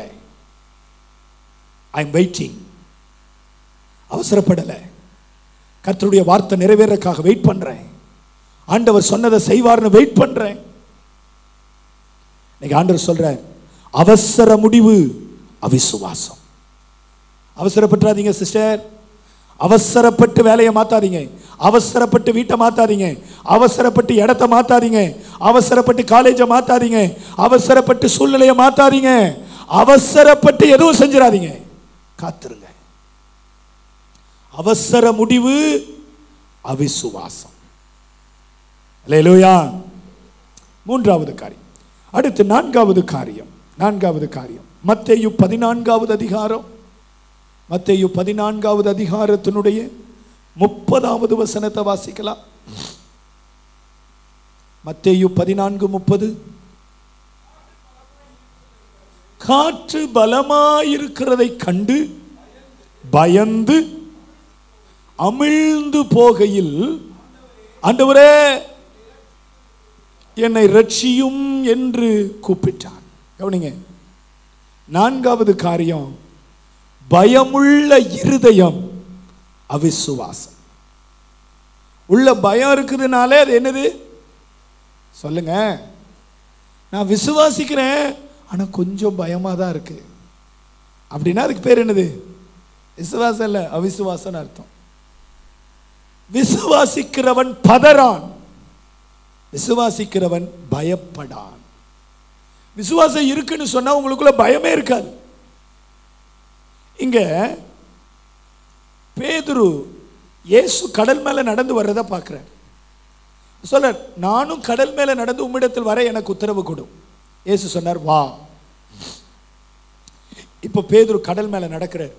I am waiting. அவசரப்படலை, கர்த்தருடைய வார்த்தை நிறைவேறக்காக வெயிட் பண்றேன். ஆண்டவர் சொன்னதை செய்வார்னு வெயிட் பண்றேன். இன்னைக்கு ஆண்டவர் சொல்றார், அவசர முடிவு அவிசுவாசம். அவசரப்பட்டுறாதீங்க சிஸ்டர், அவசரப்பட்டு வேலையை மாத்தாதீங்க, அவசரப்பட்டு வீட்டை மாத்தாதீங்க, அவசரப்பட்டு இடத்தை மாத்தாதீங்க, அவசரப்பட்டு காலேஜை மாத்தாதீங்க, அவசரப்பட்டு சூழ்நிலையை மாத்தாதீங்க, அவசரப்பட்டு எதுவும் செஞ்சிடாதீங்க, காத்திருங்க. அவசர முடிவு அவிசுவாசம். அல்லேலூயா. 3வது காரியம். அடுத்து 4வது காரியம். மத்தேயு 14வது அதிகாரம், மத்தேயு 14வது அதிகாரத்தினுடைய 30வது வசனத்தை வாசிக்கலாம். மத்தேயு 14:30. காற்று பலமாயிருக்கிறதை கண்டு பயந்து அமிழ்ந்து போகையில், ஆண்டவரே என்னை ரட்சியும் என்று கூப்பிட்டான். கவனிங்க, 4வது காரியம், பயமுள்ள இருதயம் அவிசுவாசம். உள்ள பயம் இருக்குதுனாலே அது என்னது சொல்லுங்க? நான் விசுவாசிக்கிறேன், ஆனா கொஞ்சம் பயமா தான் இருக்கு அப்படின்னா அதுக்கு பேர் என்னது? விசுவாசம் இல்ல, அவிசுவாசம் அர்த்தம். விசுவாசிக்கிறவன் பதறான், விசுவாசிக்கிறவன் பயப்படான். விசுவாசம் இருக்குன்னு சொன்னா உங்களுக்குள்ள பயமே இருக்காது. இங்க பேதுரு இயேசு கடல் மேல நடந்து வர்றதை பார்க்கிறார். சொல்ல, நானும் கடல் மேல நடந்து உம்மிடத்தில் வர எனக்கு உத்தரவு கொடு. இயேசு சொன்னார், வா. இப்ப பேதுரு கடல் மேல நடக்கிறார்.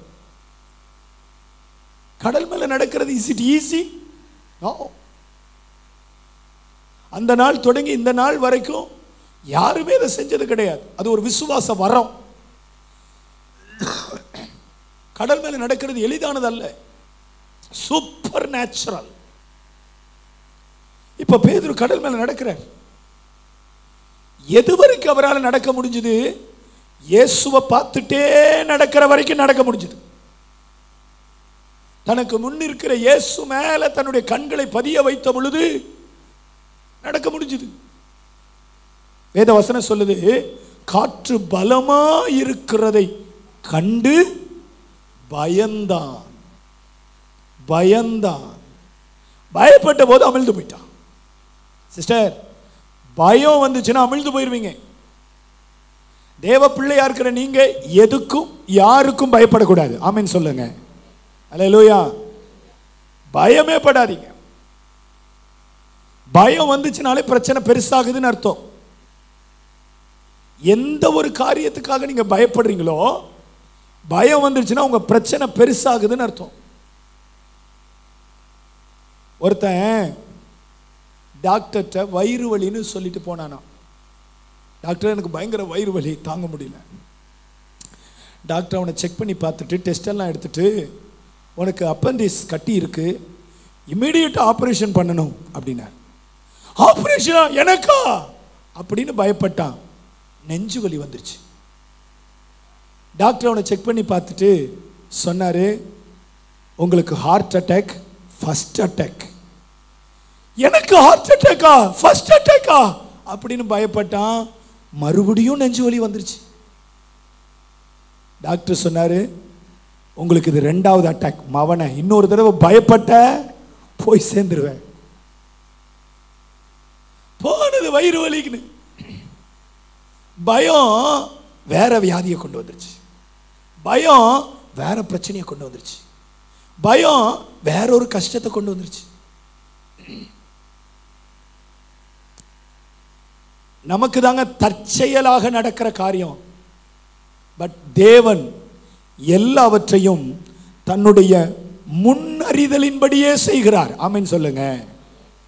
கடல் மேல நடக்கிறது இஸ் இட் ஈஸி? நோ. அந்த நாள் தொடங்கி இந்த நாள் வரைக்கும் யாருமே அதை செஞ்சது கிடையாது. அது ஒரு விசுவாச வரம். கடல் மேல நடக்கிறது எளிதானது அல்ல, சூப்பர் நேச்சுரல். இப்ப பேதுரு கடல் மேல நடக்கிறார். எது வரைக்கும் அவரால் நடக்க முடிஞ்சது? இயேசுவை பார்த்துட்டே நடக்கிற வரைக்கும் நடக்க முடிஞ்சது. தனக்கு முன்னிருக்கிற இயேசு மேல தன்னுடைய கண்களை பதிய வைத்த பொழுது நடக்க முடிஞ்சது. வேத வசனம் சொல்லுது, காற்று பலமா இருக்கிறதை கண்டு பயந்தான். பயப்பட்ட போது அமிழ்ந்து போயிட்டான். சிஸ்டர், பயம் வந்துச்சுன்னா அமிழ்ந்து போயிருவீங்க. தேவ பிள்ளையா இருக்கிற நீங்க எதுக்கும் யாருக்கும் பயப்படக்கூடாது. ஆமென் சொல்லுங்க. அல்லேலூயா. பயமே படாதீங்க. பயம் வந்துச்சுனாலே பிரச்சனை பெருசாகுதுன்னு அர்த்தம். எந்த ஒரு காரியத்துக்காக நீங்க பயப்படுறீங்களோ, பயம் வந்துருச்சுன்னா உங்க பிரச்சனை பெருசாகுதுன்னு அர்த்தம். ஒருத்தன் டாக்டர்கிட்ட வயிறு வலின்னு சொல்லிட்டு போனானா. டாக்டர், எனக்கு பயங்கர வயிறு வலி, தாங்க முடியல. டாக்டர் அவனை செக் பண்ணி பார்த்துட்டு டெஸ்டெல்லாம் எடுத்துட்டு, உனக்கு அப்பெண்டிஸ் கட்டி இருக்கு, இமீடியட்டாக ஆப்ரேஷன் பண்ணணும் அப்படின்னார். ஆப்ரேஷனா எனக்கா அப்படின்னு பயப்பட்டான். நெஞ்சு வலி வந்துருச்சு. டாக்டர் அவனை செக் பண்ணி பார்த்துட்டு சொன்னார், உங்களுக்கு ஹார்ட் அட்டாக், ஃபர்ஸ்ட் அட்டாக். எனக்கு ஹார்ட் அட்டாக்கா, ஃபர்ஸ்ட் அட்டாக்கா அப்படின்னு பயப்பட்டான். மறுபடியும் நெஞ்சு வலி வந்துருச்சு. டாக்டர் சொன்னாரு, உங்களுக்கு இது 2வது அட்டாக். மவனை, இன்னொரு தடவை பயப்பட்ட போய் சேர்ந்துருவேன். போனது வயிறு வலிக்குன்னு. பயம் வேற வியாதியை கொண்டு வந்துருச்சு. பயம் வேற பிரச்சனையை கொண்டு வந்துருச்சு. பயம் வேற ஒரு கஷ்டத்தை கொண்டு வந்துருச்சு. நமக்கு தாங்க தற்செயலாக நடக்கிற காரியம். பட் தேவன் எல்லாவற்றையும் தன்னுடைய முன்னறிதலின்படியே செய்கிறார். ஆமென் சொல்லுங்க.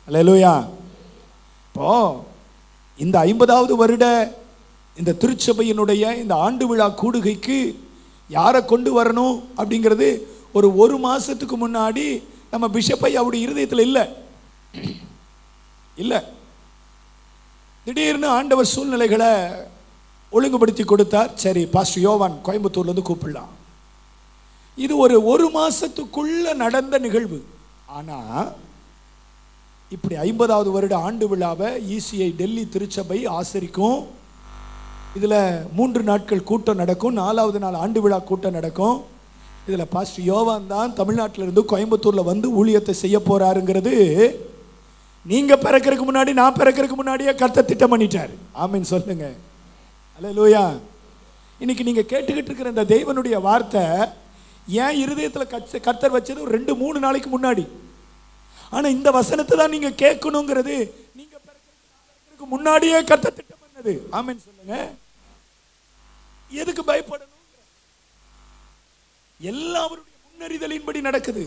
அல்லேலூயா. இப்போ இந்த 50வது வருட இந்த திருச்சபையினுடைய இந்த ஆண்டு விழா கூடுகைக்கு யாரை கொண்டு வரணும் அப்படிங்கிறது ஒரு மாசத்துக்கு முன்னாடி நம்ம பிஷப் ஐயாவுடைய இருதயத்தில் இல்லை. திடீர்னு ஆண்டவர் சூழ்நிலைகளை ஒழுங்குபடுத்தி கொடுத்தார். சரி, பாஸ்டர் யோவான் கோயம்புத்தூர்லேருந்து கூப்பிடலாம். இது ஒரு மாசத்துக்குள்ள நடந்த நிகழ்வு. ஆனால் இப்படி 50வது வருட ஆண்டு விழாவை ECI டெல்லி திருச்சபை ஆசரிக்கும். இதில் 3 நாட்கள் கூட்டம் நடக்கும். 4வது நாள் ஆண்டு விழா கூட்டம் நடக்கும். இதில் பாஸ்டர் யோவான் தான் தமிழ்நாட்டிலிருந்து கோயம்புத்தூரில் வந்து ஊழியத்தை செய்ய போறாருங்கிறது நீங்க பிறக்கிறதுக்கு முன்னாடி, நான் பிறக்கிறதுக்கு முன்னாடியே கர்த்தர் திட்டம் பண்ணிட்டாரு. ஆமென் சொல்லுங்க. அல்லேலூயா. இன்னைக்கு நீங்க கேட்டுக்கிட்டு இருக்கிற இந்த தேவனுடைய வார்த்தை ஏன் இருதயத்தில் கர்த்தர் வச்சது ஒரு 2-3 நாளைக்கு முன்னாடி. ஆனா இந்த வசனத்தை தான் நீங்க கேட்கணுங்கிறது நீங்க பிறக்கிறதுக்கு முன்னாடியே கர்த்தர் திட்டம் பண்ணது. ஆமென் சொல்லுங்க. எதுக்கு பயப்படணும்? எல்லாருடைய முன்னறிதலின்படி நடக்குது.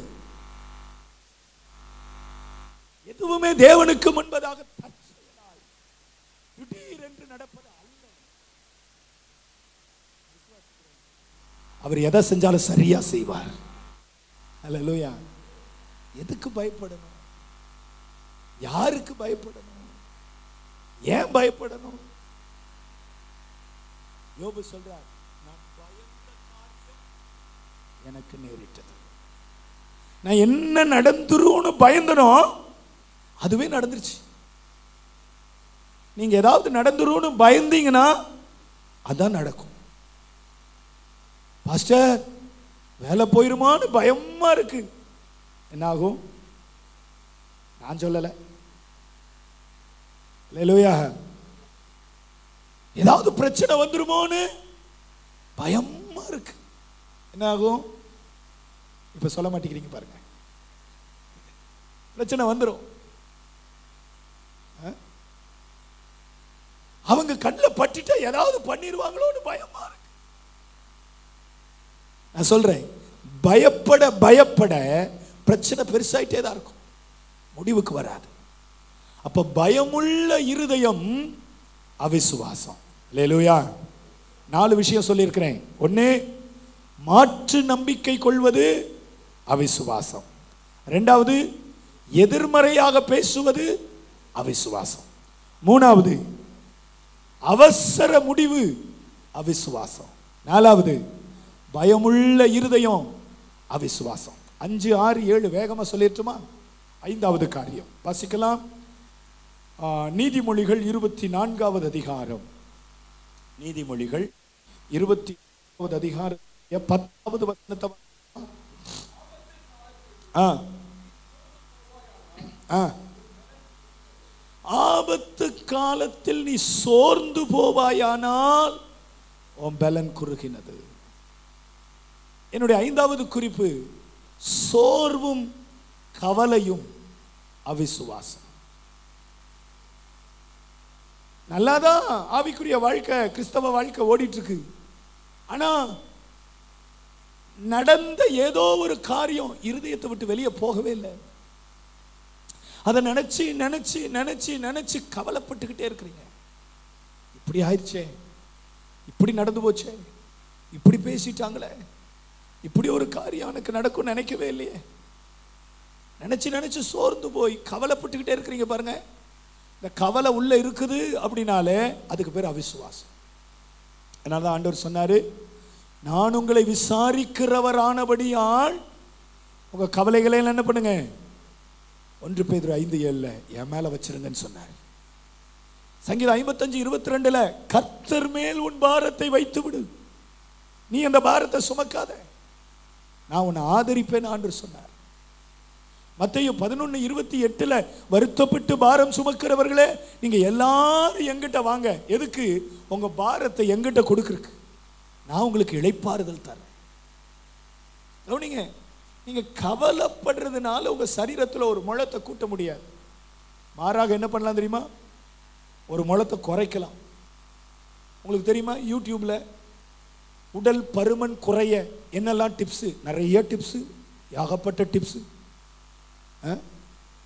எதுவுமே தேவனுக்கு முன்பதாக திடீரென்று நடப்பது அல்ல. அவர் எதை செஞ்சாலும் சரியா செய்வார். அல்லேலூயா. எதுக்கு பயப்படணும்? யாருக்கு பயப்படணும்? ஏன் பயப்படணும்? யோபு சொல்றார், நான் பயந்த காரியம் எனக்கு நேரிட்டது. நான் என்ன நடந்துரும்னு பயந்தனோ அதுவே நடந்துருச்சு. நீங்க ஏதாவது நடந்துரும்னு பயந்தீங்கன்னா அதான் நடக்கும். பாஸ்டர், வேலை போயிருமான்னு பயமா இருக்கு, என்ன ஆகும்? நான் சொல்லல. அல்லேலூயா. ஏதாவது பிரச்சனை வந்துருமோன்னு பயமா இருக்கு, என்ன ஆகும்? இப்ப சொல்ல மாட்டேங்கிறீங்க பாருங்க. பிரச்சனை வந்துடும். அவங்க கண்ணில் பட்டுட்டா ஏதாவது பண்ணிடுவாங்களோன்னு பயமா இருக்கு. நான் சொல்றேன், பயப்பட பயப்பட பிரச்சனை பெருசாயிட்டே தான் இருக்கும், முடிவுக்கு வராது. அப்ப பயமுள்ள இருதயம் அவிசுவாசம். அல்லேலூயா. 4 விஷயம் சொல்லியிருக்கிறேன். 1, மாற்று நம்பிக்கை கொள்வது அவிசுவாசம். 2வது, எதிர்மறையாக பேசுவது அவிசுவாசம். 3வது, அவசர முடிவு அவிசுவாசம். 4வது, பயமுள்ள இருதயம் அவிசுவாசம். 5, 6, 7 வேகமா சொல்லிட்டுமா? 5வது காரியம் வாசிக்கலாம். நீதிமொழிகள் 24வது அதிகாரம். நீதிமொழிகள் 24வது அதிகாரம் 10வது வசனத்தை ஆபத்து காலத்தில் நீ சோர்ந்து போவாயானால் உன் பலன் குறுகினது. என்னுடைய 5வது குறிப்பு, சோர்வும் கவலையும் அவிசுவாசம். நல்லாதான் ஆவிக்குரிய வாழ்க்கை, கிறிஸ்தவ வாழ்க்கை ஓடிட்டு இருக்கு. ஆனா நடந்த ஏதோ ஒரு காரியம் இருதயத்தை விட்டு வெளியே போகவே இல்லை. அதை நினைச்சு நினைச்சு நினைச்சு நினைச்சு கவலைப்பட்டுக்கிட்டே இருக்கிறீங்க. இப்படி ஆயிடுச்சே, இப்படி நடந்து போச்சே, இப்படி பேசிட்டாங்களே, இப்படி ஒரு காரியம் எனக்கு நடக்கும் நினைக்கவே இல்லையே, நினைச்சு நினைச்சு சோர்ந்து போய் கவலைப்பட்டுக்கிட்டே இருக்கிறீங்க பாருங்க. இந்த கவலை உள்ள இருக்குது அப்படின்னாலே அதுக்கு பேர் அவிசுவாசம். அதனால தான் ஆண்டவர் சொன்னாரு, நான் உங்களை விசாரிக்கிறவரானபடியால் உங்க கவலைகளை என்ன பண்ணுங்க, 1 பேதுரு 5:7 என் மேல வச்சிருங்கன்னு சொன்னார். சங்கீதம் 55:22 கர்த்தர் மேல் உன் பாரத்தை வைத்து விடு, நீ அந்த பாரத்தை சுமக்காத, நான் உன்னை ஆதரிப்பேன் ஆண்டவர் சொன்னார். மத்தேயு 11:28 வருத்தப்பட்டு பாரம் சுமக்கிறவர்களே நீங்க எல்லாரும் எங்கிட்ட வாங்க. எதுக்கு? உங்க பாரத்தை எங்கிட்ட கொடுக்கறதுக்கு. நான் உங்களுக்கு இளைப்பாறுதல் தரேன். கவனிங்க, நீங்க கவலைப்படுறதுனால உங்க சரீரத்தில் ஒரு முழத்தை கூட்ட முடியாது. மாறாக என்ன பண்ணலாம் தெரியுமா? ஒரு முழத்தை குறைக்கலாம். உங்களுக்கு தெரியுமா, யூடியூப்ல உடல் பருமன் குறைய என்னெல்லாம் டிப்ஸ், நிறைய டிப்ஸ், ஏகப்பட்ட டிப்ஸ்.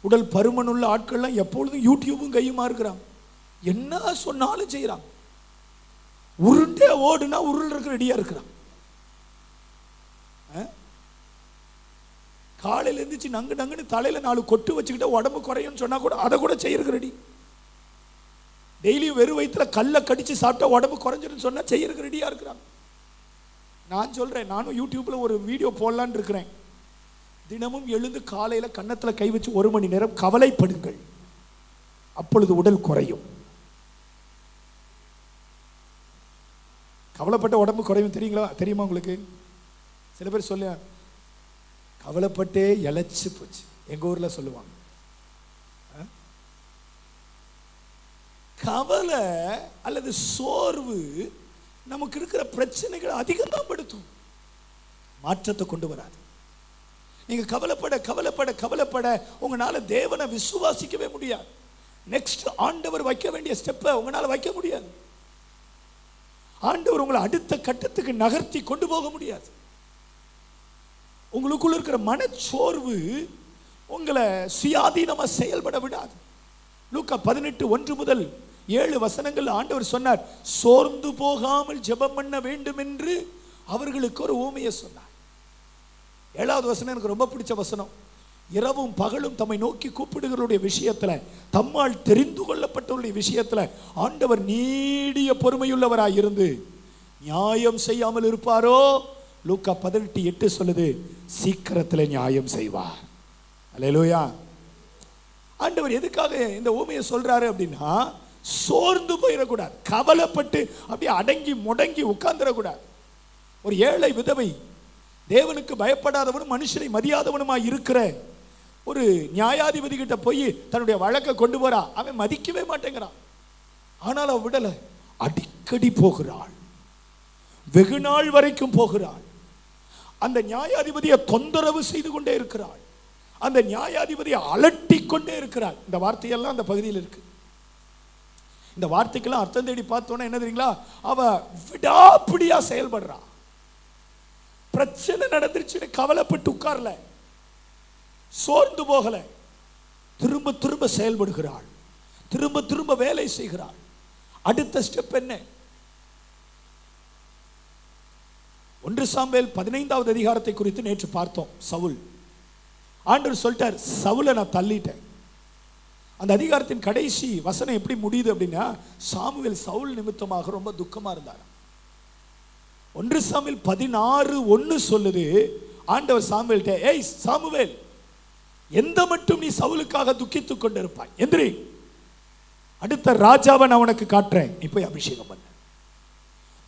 உடல் பருமன் உள்ள ஆட்கள்லாம் எப்பொழுதும் யூடியூபும் கையுமா இருக்கிறாங்க. என்ன சொன்னாலும் செய்யறாங்க. உருண்டே ஓடுனா உருள்றதுக்கு ரெடியா இருக்கிறான். காலையில இருந்துச்சு நங்கு நங்குன்னு தலையில 4 கொட்டு வச்சுக்கிட்ட உடம்பு குறையும் சொன்னா கூட அதை கூட செய்யறதுக்கு ரெடி. டெய்லியும் வெறும் வயிற்றுல கல்லை கடிச்சு சாப்பிட்டா உடம்பு குறைஞ்சிருன்னு சொன்னா செய்யறதுக்கு ரெடியா இருக்கிறாங்க. நான் சொல்றேன், நானும் யூடியூப்ல ஒரு வீடியோ போடலான்னு இருக்கிறேன். தினமும் எழுந்து காலையில கன்னத்துல கை வச்சு 1 மணி நேரம் கவலைப்படுங்கள், அப்பொழுது உடல் குறையும். கவலைப்பட்ட உடம்பு குறையும் தெரியுங்களா? தெரியுமா உங்களுக்கு? சில பேர் சொல்ல கவலைப்பட்டே இழைச்சு போச்சு, எங்க ஊர்ல சொல்லுவாங்க. கவலை அல்லது சோர்வு நமக்கு இருக்கிற பிரச்சனைகளை அதிகமாக படுத்தும், மாற்றத்தை கொண்டு வராது. நீங்க கவலைப்பட கவலைப்பட கவலைப்பட உங்களால தேவனை விசுவாசிக்கவே முடியாது. நெக்ஸ்ட் ஆண்டவர் வைக்க வேண்டிய ஸ்டெப்பை உங்களால வைக்க முடியாது. ஆண்டவர் உங்களை அடுத்த கட்டத்துக்கு நகர்த்தி கொண்டு போக முடியாது. உங்களுக்குள்ள இருக்கிற மனச்சோர்வு உங்களை சுயாதீனமா செயல்பட விடாது. லூக்கா 18:1-7 ஆண்டவர் சொன்னார், சோர்ந்து போகாமல் ஜெபம் பண்ண வேண்டும் என்று அவர்களுக்கு ஒரு ஊமையை சொன்னார். 7வது வசனம் எனக்கு ரொம்ப பிடிச்ச வசனம். இரவும் பகலும் தம்மை நோக்கி கூப்பிடுகிறவருடைய விஷயத்துல, தம்மால் தெரிந்து கொள்ளப்பட்டவருடைய விஷயத்துல ஆண்டவர் நீடிய பொறுமையுள்ளவராய் இருந்து நியாயம் செய்யாமல் இருப்பாரோ? லூக்கா 18:8 சொல்லுது, சீக்கிரத்துல நியாயம் செய்வார். அல்லேலூயா. ஆண்டவர் எதுக்காக இந்த ஊமையை சொல்றாரு அப்படின்னா, சோர்ந்து போயிடக்கூடாது, கவலைப்பட்டு அப்படியே அடங்கி முடங்கி உட்கார்ந்துடக்கூடாது. ஒரு ஏழை விதவை, தேவனுக்கு பயப்படாதவனும் மனுஷனை மதியாதவனுமாய் இருக்கிற ஒரு நியாயாதிபதி கிட்ட போய் தன்னுடைய வழக்கை கொண்டு போறா. அவன் மதிக்கவே மாட்டேங்கிறான். ஆனால் அவ விடல, அடிக்கடி போகிறாள், வெகு நாள் வரைக்கும் போகிறாள். அந்த நியாயாதிபதியை தொந்தரவு செய்து கொண்டே இருக்கிறாள், அந்த நியாயாதிபதியை அலட்டி கொண்டே இருக்கிறாள். இந்த வார்த்தையெல்லாம் அந்த பகுதியில் இருக்கு. இந்த வார்த்தைக்கெல்லாம் அர்த்தம் தேடி பார்த்தோன்னா என்ன தெரியுங்களா? அவ விடாப்பிடியா செயல்படுறா. பிரச்சனை நடந்துருச்சுன்னு கவலைப்பட்டு உட்கார்ல, சோர்ந்து போகல, திரும்ப திரும்ப செயல்படுகிறாள், திரும்ப திரும்ப வேலை செய்கிறாள். அடுத்த ஸ்டெப் என்ன? 1 சாமுவேல் 15வது அதிகாரத்தை குறித்து நேற்று பார்த்தோம். சவுல், ஆண்டவர் சொல்லிட்டார், சவுலை நான் தள்ளிட்டேன். அந்த அதிகாரத்தின் கடைசி வசனம் எப்படி முடியுது அப்படின்னா, சாமுவேல் சவுல் நிமித்தமாக ரொம்ப துக்கமா இருந்தார். 1 சாமுவேல் 16:1 சொல்லுது, ஆண்டவர் சாமுவேல்ட்ட, ஏய் சாமுவேல், எந்த மட்டும் நீ சவுலுக்காக துக்கித்துக் கொண்டிருப்பாய், எந்திரி, அடுத்த ராஜாவை நான் உனக்கு காட்டுறேன், நீ போய் அபிஷேகம் பண்ண.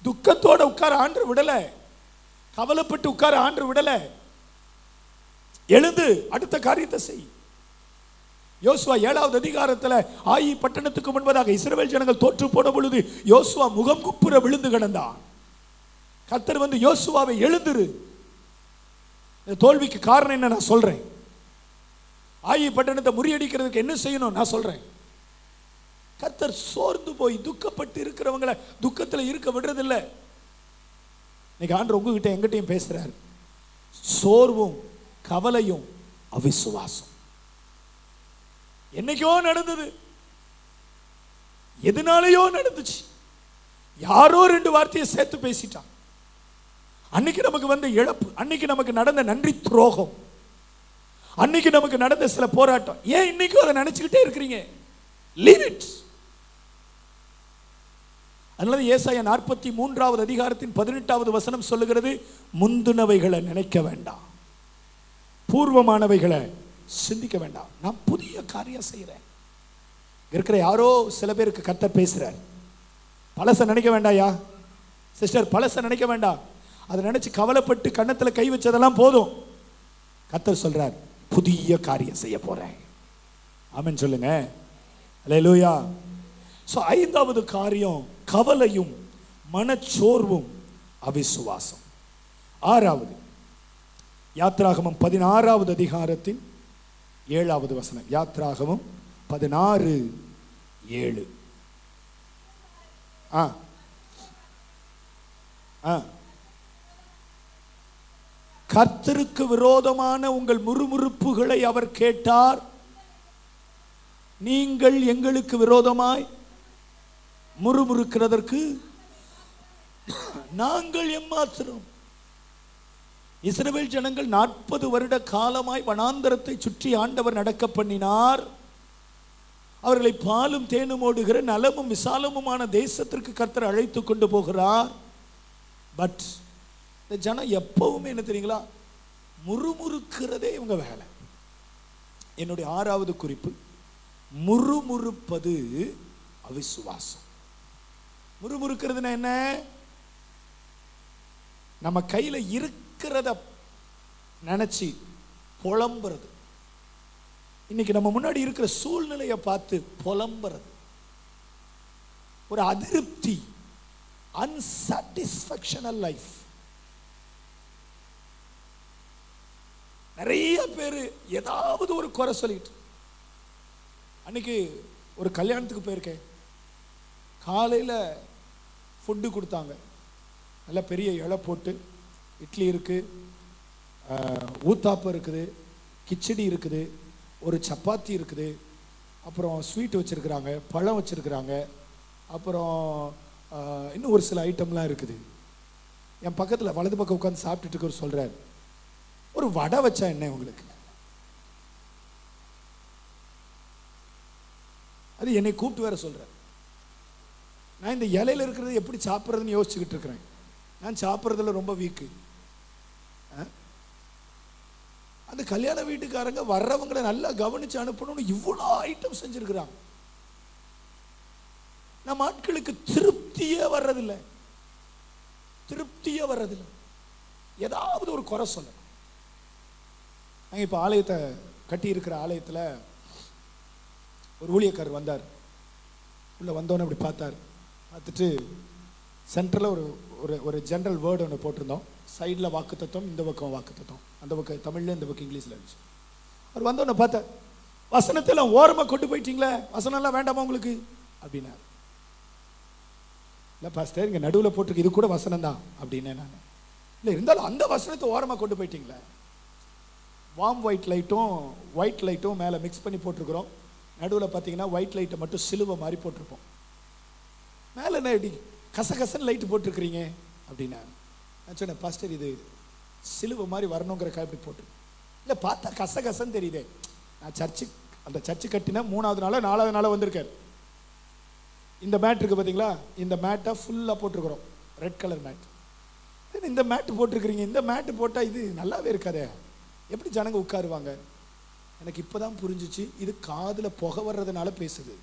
துக்கத்தோட உட்கார ஆண்டவர் விடல, கவலைப்பட்டு உட்கார ஆண்டவர் விடல. எழுந்து அடுத்த காரியத்தை செய். யோசுவா 7வது அதிகாரத்தில் ஆயி பட்டணத்துக்கு முன்பதாக இஸ்ரவேல் ஜனங்கள் தோற்று போன பொழுது யோசுவா முகம் குப்புற விழுந்து கிடந்தான். கர்த்தர் வந்து யோசுவாவை எழுந்துரு, இந்த தோல்விக்கு காரணம் என்ன நான் சொல்றேன், ஆயி பட்டணத்தை முறியடிக்கிறதுக்கு என்ன செய்யணும் நான் சொல்றேன். கர்த்தர் சோர்ந்து போய் துக்கப்பட்டு இருக்கிறவங்களை துக்கத்தில் இருக்க விடுறதில்லை. இன்னைக்கு ஆண்டவர் உங்ககிட்ட எங்கிட்டையும் பேசுறாரு. சோர்வும் கவலையும் அவிசுவாசம் என்னைக்கோ நடந்தது, எதனாலேயோ நடந்துச்சு, யாரோ 2 வார்த்தையை சேர்த்து பேசிட்டான். அன்னைக்கு நமக்கு வந்த இழப்பு, அன்னைக்கு நமக்கு நடந்த நன்றி துரோகம், அன்னைக்கு நமக்கு நடந்த சில போராட்டம், ஏன் இன்னைக்கும் அதை நினைச்சுக்கிட்டே இருக்கிறீங்க? Leave it. அதனால ஏசாயா 43வது அதிகாரத்தின் 18வது வசனம் சொல்லுகிறது, முந்தினவைகளை நினைக்க வேண்டாம், பூர்வமானவைகளை சிந்திக்க வேண்டாம், நான் புதிய காரியம் செய்கிறேன். இருக்கிற யாரோ சில பேருக்கு கர்த்தர் பேசுறார். பழச நினைக்க வேண்டாயா சிஸ்டர், பழச நினைக்க வேண்டாம். அதை நினைச்சு கவலைப்பட்டு கன்னத்தில் கை வச்சதெல்லாம் போதும். கர்த்தர் சொல்றார், புதிய காரியம் செய்ய போறேன். ஆமென் சொல்லுங்க. அல்லேலூயா. சோ 5வது காரியம் கவலையும் மனச்சோர்வும் அவிசுவாசம். 6வது யாத்ராகமம் 16வது அதிகாரத்தின் 7வது வசனம். யாத்ராகமம் 16:7. கர்த்தருக்கு விரோதமான உங்கள் முறுமுறுப்புகளை அவர் கேட்டார், நீங்கள் எங்களுக்கு விரோதமாய் முறுமுறுக்கிறதற்கு நாங்கள் எம்மாத்திரம். இஸ்ரவேல் ஜனங்கள் 40 வருட காலமாய் வனாந்தரத்தை சுற்றி ஆண்டவர் நடக்க பண்ணினார். அவர்களை பாலும் தேனும் ஓடுகிற நலமும் விசாலமுமான தேசத்திற்கு கர்த்தர் அழைத்து கொண்டு போகிறார். பட் இந்த ஜனம் எப்பவுமே என்ன தெரியுங்களா, முறுமுறுக்கிறதே இவங்க வேலை. என்னுடைய 6வது குறிப்பு, முறுமுறுப்பது அவிசுவாசம். முறுமுறுக்கிறதுனா என்ன? நம்ம கையில இருக்கிறத நினைச்சு புலம்புறது. இன்னைக்கு நம்ம முன்னாடி இருக்கிற சூழ்நிலையை பார்த்து புலம்புறது, ஒரு அதிருப்தி, அன்சாட்டிஸ்ஃபேக்ஷனல் லைஃப். நிறைய பேர் ஏதாவது ஒரு குறை சொல்லிட்டு. அன்னைக்கு ஒரு கல்யாணத்துக்கு போயிருக்கேன். காலையில் ஃபுட்டு கொடுத்தாங்க, நல்லா பெரிய இலை போட்டு, இட்லி இருக்குது, ஊத்தாப்பம் இருக்குது, கிச்சடி இருக்குது, ஒரு சப்பாத்தி இருக்குது, அப்புறம் ஸ்வீட் வச்சுருக்குறாங்க, பழம் வச்சுருக்குறாங்க, அப்புறம் இன்னும் ஒரு சில ஐட்டம்லாம் இருக்குது. என் பக்கத்தில் வலது பக்கம் உட்காந்து சாப்பிட்டுட்டு இருக்கிறவர் சொல்கிறார், ஒரு வடை வச்சா என்ன உங்களுக்கு? அது என்னை கூப்பிட்டு வேற சொல்கிறார். நான் இந்த இலையில் இருக்கிறது எப்படி சாப்பிட்றதுன்னு யோசிச்சுக்கிட்டு இருக்கிறேன். நான் சாப்பிட்றதுல ரொம்ப வீக்கு. அந்த கல்யாண வீட்டுக்காரங்க வர்றவங்களை நல்லா கவனிச்சு அனுப்பணும்னு இவ்வளோ ஐட்டம் செஞ்சிருக்கிறாங்க. நம்ம ஆட்களுக்கு திருப்தியே வர்றதில்லை, திருப்தியே வர்றதில்லை. ஏதாவது ஒரு குறை சொல்ல. நாங்கள் இப்போ ஆலயத்தை கட்டி இருக்கிற ஆலயத்தில் ஒரு ஊழியக்காரர் வந்தார். உள்ளே வந்தோன்னு அப்படி பார்த்தார். பார்த்துட்டு சென்டரில் ஒரு ஒரு ஒரு ஜென்ரல் வேர்டு ஒன்று போட்டிருந்தோம். சைடில் வாக்குத்தத்தம், இந்த பக்கம் வாக்குத்தத்தம், அந்த பக்கம் தமிழில், இந்த பக்கம் இங்கிலீஷில் இருந்துச்சு. அவர் வந்தோடனே பார்த்தார், வசனத்தெல்லாம் ஓரமாக கொண்டு போயிட்டீங்களே, வசனம்லாம் வேண்டாமா உங்களுக்கு அப்படின்னார். இல்லை பாஸ்டர், இங்கே நடுவில் போட்டிருக்கு, இது கூட வசனம் தான் அப்படின்னே நான். இல்லை இருந்தாலும் அந்த வசனத்தை ஓரமாக கொண்டு போயிட்டீங்களே. வார்ம் ஒயிட் லைட்டும் மேலே மிக்ஸ் பண்ணி போட்டிருக்கிறோம். நடுவில் பார்த்தீங்கன்னா ஒயிட் லைட்டை மட்டும் சிலுவை மாதிரி போட்டிருப்போம். மேலே என்ன இப்படி கசகசன்னு லைட்டு போட்டிருக்கிறீங்க அப்படின்னா நான் சொன்னேன், பாஸ்டர் இது சிலுவை மாதிரி வரணுங்கிறக்கா இப்படி போட்டு. இல்லை பார்த்தா கசகசன்னு தெரியுதே. நான் அந்த சர்ச்சு கட்டினா 3வது நாளோ 4வது நாளோ வந்திருக்கார். இந்த மேட் இருக்குது பார்த்தீங்களா, இந்த மேட்டை ஃபுல்லாக போட்டிருக்கிறோம், ரெட் கலர் மேட். இந்த மேட்டு போட்டிருக்கிறீங்க, இந்த மேட்டு போட்டால் இது நல்லாவே இருக்காதே, எப்படி ஜனங்க உட்காருவாங்க? எனக்கு இப்போ தான் புரிஞ்சிச்சு, இது காதில் புகை வர்றதுனால பேசுது.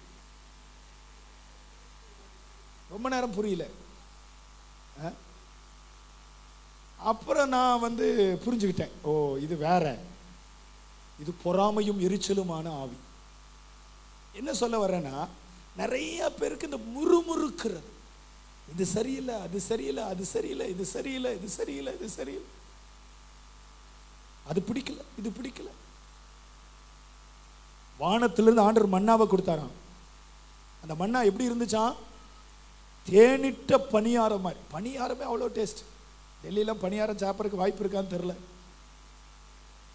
ரொம்ப நேரம் புரியல. அப்புறம் நான் புரிஞ்சுக்கிட்டேன், ஓ இது வேற, இது பொறாமையும் எரிச்சலுமான ஆவி. என்ன சொல்ல வர்றேன்னா, நிறைய பேருக்கு இந்த முறுமுறுக்கிறது, இது சரியில்லை, அது சரியில்லை, அது சரியில்லை, இது சரியில்லை, இது சரியில்லை, இது சரியில்லை, அது பிடிக்கல, இது பிடிக்கல. வானத்திலிருந்து ஆண்டவர் மன்னாவை கொடுத்தாராம். அந்த மன்னா எப்படி இருந்துச்சான்? தேனிட்ட பணியாரம் மாதிரி. பணியாரமே அவ்வளோ டேஸ்ட். டெல்லியெலாம் பணியாரம் சாப்பிட்றதுக்கு வாய்ப்பு இருக்கான்னு தெரில.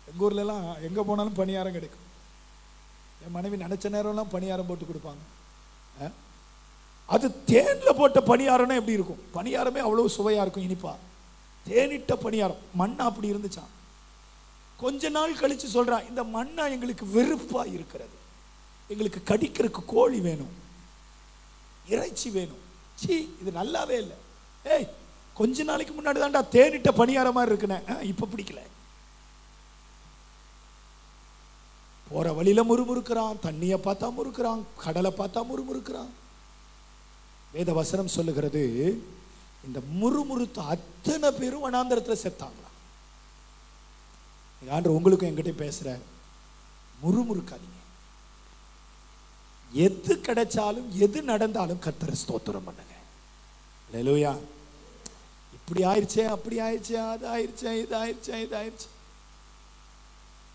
எங்கள் ஊர்லலாம் எங்கே போனாலும் பணியாரம் கிடைக்கும். என் மனைவி நினச்ச நேரம்லாம் பணியாரம் போட்டு கொடுப்பாங்க. அது தேனில் போட்ட பணியாரம்னா எப்படி இருக்கும்? பணியாரமே அவ்வளோ சுவையாக இருக்கும், இனிப்பா. தேனிட்ட பணியாரம் மண்ணா அப்படி இருந்துச்சான். கொஞ்ச நாள் கழித்து சொல்கிறான், இந்த மண்ணா எங்களுக்கு வெறுப்பாக இருக்கிறது, எங்களுக்கு கடிக்கிறதுக்கு கோழி வேணும், இறைச்சி வேணும், சீ இது நல்லாவே இல்லை. ஏய், கொஞ்ச நாளைக்கு முன்னாடி தான்டா தேனிட்ட பணியாரம் மாதிரி இருக்குனேன், இப்போ பிடிக்கல. போகிற வழியில் முறுமுறுக்கிறான், தண்ணியை பார்த்தா முறுக்கிறான், கடலை பார்த்தா முறுமுறுக்கிறான். வேத வசனம் சொல்லுகிறது, இந்த முறுமுறுத்த அத்தனை பேரும் வனாந்தரத்தில் செத்தாங்களாம். ஆண்டவர் உங்களுக்கும் என்கிட்ட பேசுறாரு, முறுமுறுக்காதீங்க. எது கிடைச்சாலும் எது நடந்தாலும் கர்த்தரை ஸ்தோத்திரம் பண்ணுங்க. அல்லேலூயா. இப்படி ஆயிடுச்சே, அப்படி ஆயிடுச்சே, அது ஆயிடுச்சே, இது ஆயிடுச்சே, இது ஆயிடுச்சு.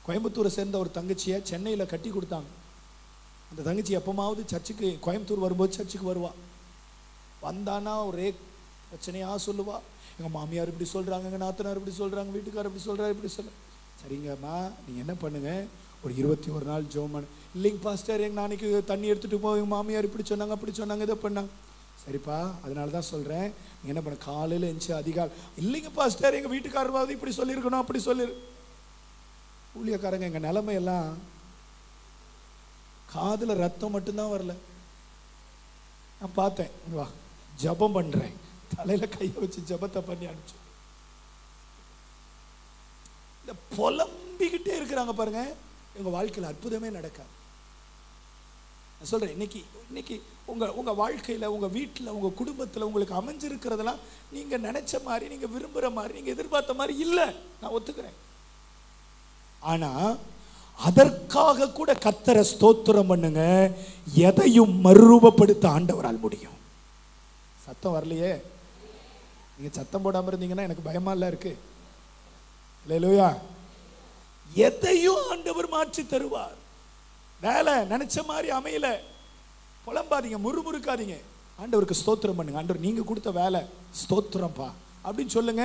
கோயம்புத்தூரை சேர்ந்த ஒரு தங்கச்சியை சென்னையில் கட்டி கொடுத்தாங்க. அந்த தங்கச்சி எப்போமாவது சர்ச்சுக்கு, கோயம்புத்தூர் வரும்போது சர்ச்சுக்கு வருவா. வந்தானா ஒரே பிரச்சனையாக சொல்லுவா. எங்கள் மாமியார் இப்படி சொல்கிறாங்க, எங்கள் நாத்தனார் இப்படி சொல்கிறாங்க, வீட்டுக்காரர் இப்படி சொல்கிறார், இப்படி சொல்ல. சரிங்கம்மா, நீங்கள் என்ன பண்ணுங்க, ஒரு 21 நாள் ஜெபம் பண்ணு. இல்லைங்க பாஸ்டர், எங்கள் நாளைக்கு தண்ணி எடுத்துகிட்டு போய் எங்கள் மாமியார் இப்படி சொன்னாங்க, அப்படி சொன்னாங்க, இதை பண்ணாங்க. சரிப்பா, அதனால தான் சொல்கிறேன், நீங்கள் என்ன பண்ண, காலையில் எழுந்துச்சு அதிகாலை. இல்லைங்க பாஸ்டர், எங்கள் வீட்டுக்காரராவது இப்படி சொல்லியிருக்கணும், அப்படி சொல்லிரு. ஊழியக்காரங்க, எங்கள் நிலைமையெல்லாம் காதில் ரத்தம் மட்டும்தான் வரல. நான் பார்த்தேன், வா ஜபம் பண்ணுறேன், தலையில் கையை வச்சு ஜபத்தை பண்ணி அனுப்பிச்சு. இந்த புலம்பிக்கிட்டே இருக்கிறாங்க பாருங்க, எங்கள் வாழ்க்கையில் அற்புதமே நடக்காது. நான் சொல்கிறேன், இன்னைக்கு உங்கள் வாழ்க்கையில், உங்கள் வீட்டில், உங்கள் குடும்பத்தில் உங்களுக்கு அமைஞ்சிருக்கிறதெல்லாம் நீங்கள் நினச்ச மாதிரி, நீங்கள் விரும்புகிற மாதிரி, நீங்கள் எதிர்பார்த்த மாதிரி இல்லை, நான் ஒத்துக்கிறேன். ஆனால் அதற்காக கூட கர்த்தரை ஸ்தோத்திரம் பண்ணுங்க. எதையும் மறுரூபப்படுத்த ஆண்டவரால் முடியும். சத்தம் வரலையே, நீங்கள் சத்தம் போடாமல் இருந்தீங்கன்னா எனக்கு பயமா இல்லை இருக்கு. அல்லேலூயா. எதையும் ஆண்டவர் மாற்றி தருவார். வேலை நினைச்ச மாதிரி அமையல, புலம்பாதீங்க, முறுமுறுக்காதீங்க, ஆண்டவருக்கு ஸ்தோத்திரம் பண்ணுங்க. ஆண்டவர் நீங்க கொடுத்த வேலை ஸ்தோத்திரம்ப்பா அப்படின்னு சொல்லுங்க.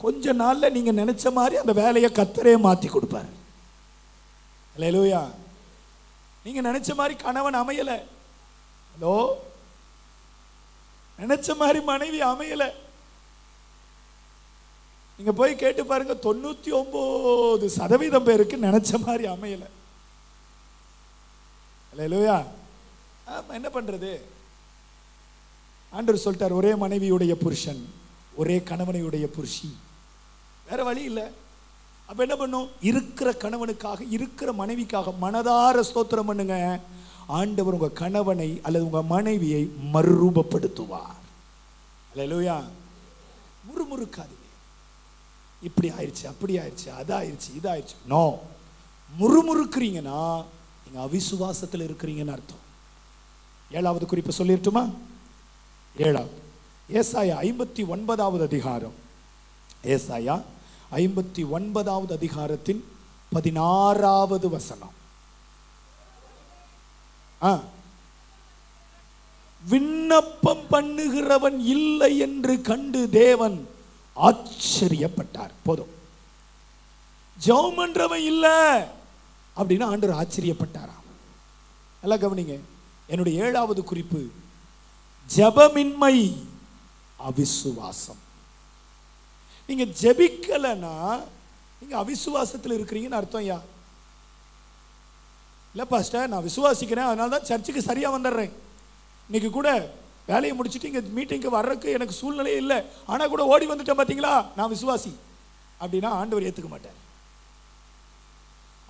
கொஞ்ச நாள்ல நீங்க நினைச்ச மாதிரி அந்த வேலையை கர்த்தரே மாற்றி கொடுப்பார். அல்லேலூயா. நீங்க நினைச்ச மாதிரி கணவன் அமையல, ஹலோ, நினைச்ச மாதிரி மனைவி அமையல, நீங்க போய் கேட்டு பாருங்க, 99% பேருக்கு நினைச்ச மாதிரி அமையல. அல்லேலூயா. ஆமா, என்ன பண்றது? ஆண்டவர் சொல்லிட்டார், ஒரே மனைவியுடைய புருஷன், ஒரே கணவனையுடைய புருஷி, வேற வழி இல்லை. அப்ப என்ன பண்ணும்? இருக்கிற கணவனுக்காக, இருக்கிற மனைவிக்காக மனதார ஸ்தோத்திரம் பண்ணுங்க. ஆண்டவர் உங்க கணவனை அல்லது உங்க மனைவியை மறுரூபப்படுத்துவார். அல்லேலூயா. முறுமுறுக்காதீங்க, இப்படி ஆயிடுச்சு, அப்படி ஆயிடுச்சு, அதாயிருச்சு, இதாயிருச்சு. நோ, முறுமுறுக்கிறீங்கன்னா நீங்க அவிசுவாசத்தில் இருக்கிறீங்கன்னு அர்த்தம். 7வது குறிப்பு சொல்லிட்டுமா? 7வது ஏசாயா 59வது அதிகாரம். ஏசாயா 59வது அதிகாரத்தின் 16வது வசனம். விண்ணப்பம் பண்ணுகிறவன் இல்லை என்று கண்டு தேவன் ஆச்சரியப்பட்டார். போதும், ஜெபம் பண்றவன் இல்லை அப்படின்னா ஆண்டவர் ஆச்சரியப்பட்டாராம். நல்லா கவனிங்க, என்னுடைய 7வது குறிப்பு, ஜெபமின்மை அவிசுவாசம். நீங்க ஜெபிக்கலனா நீங்க அவிசுவாசத்தில் இருக்கிறீங்கன்னு அர்த்தம். யா இல்ல பாஸ்டர், நான் விசுவாசிக்கிறேன், அதனால தான் சர்ச்சுக்கு சரியா வந்துடுறேன். இன்னைக்கு கூட வேலையை முடிச்சுட்டு இங்க மீட்டிங்க்கு வர்றதுக்கு எனக்கு சூழ்நிலையே இல்லை, ஆனா கூட ஓடி வந்துட்டேன், பார்த்தீங்களா, நான் விசுவாசி அப்படின்னா ஆண்டவர் ஏத்துக்க மாட்டார்.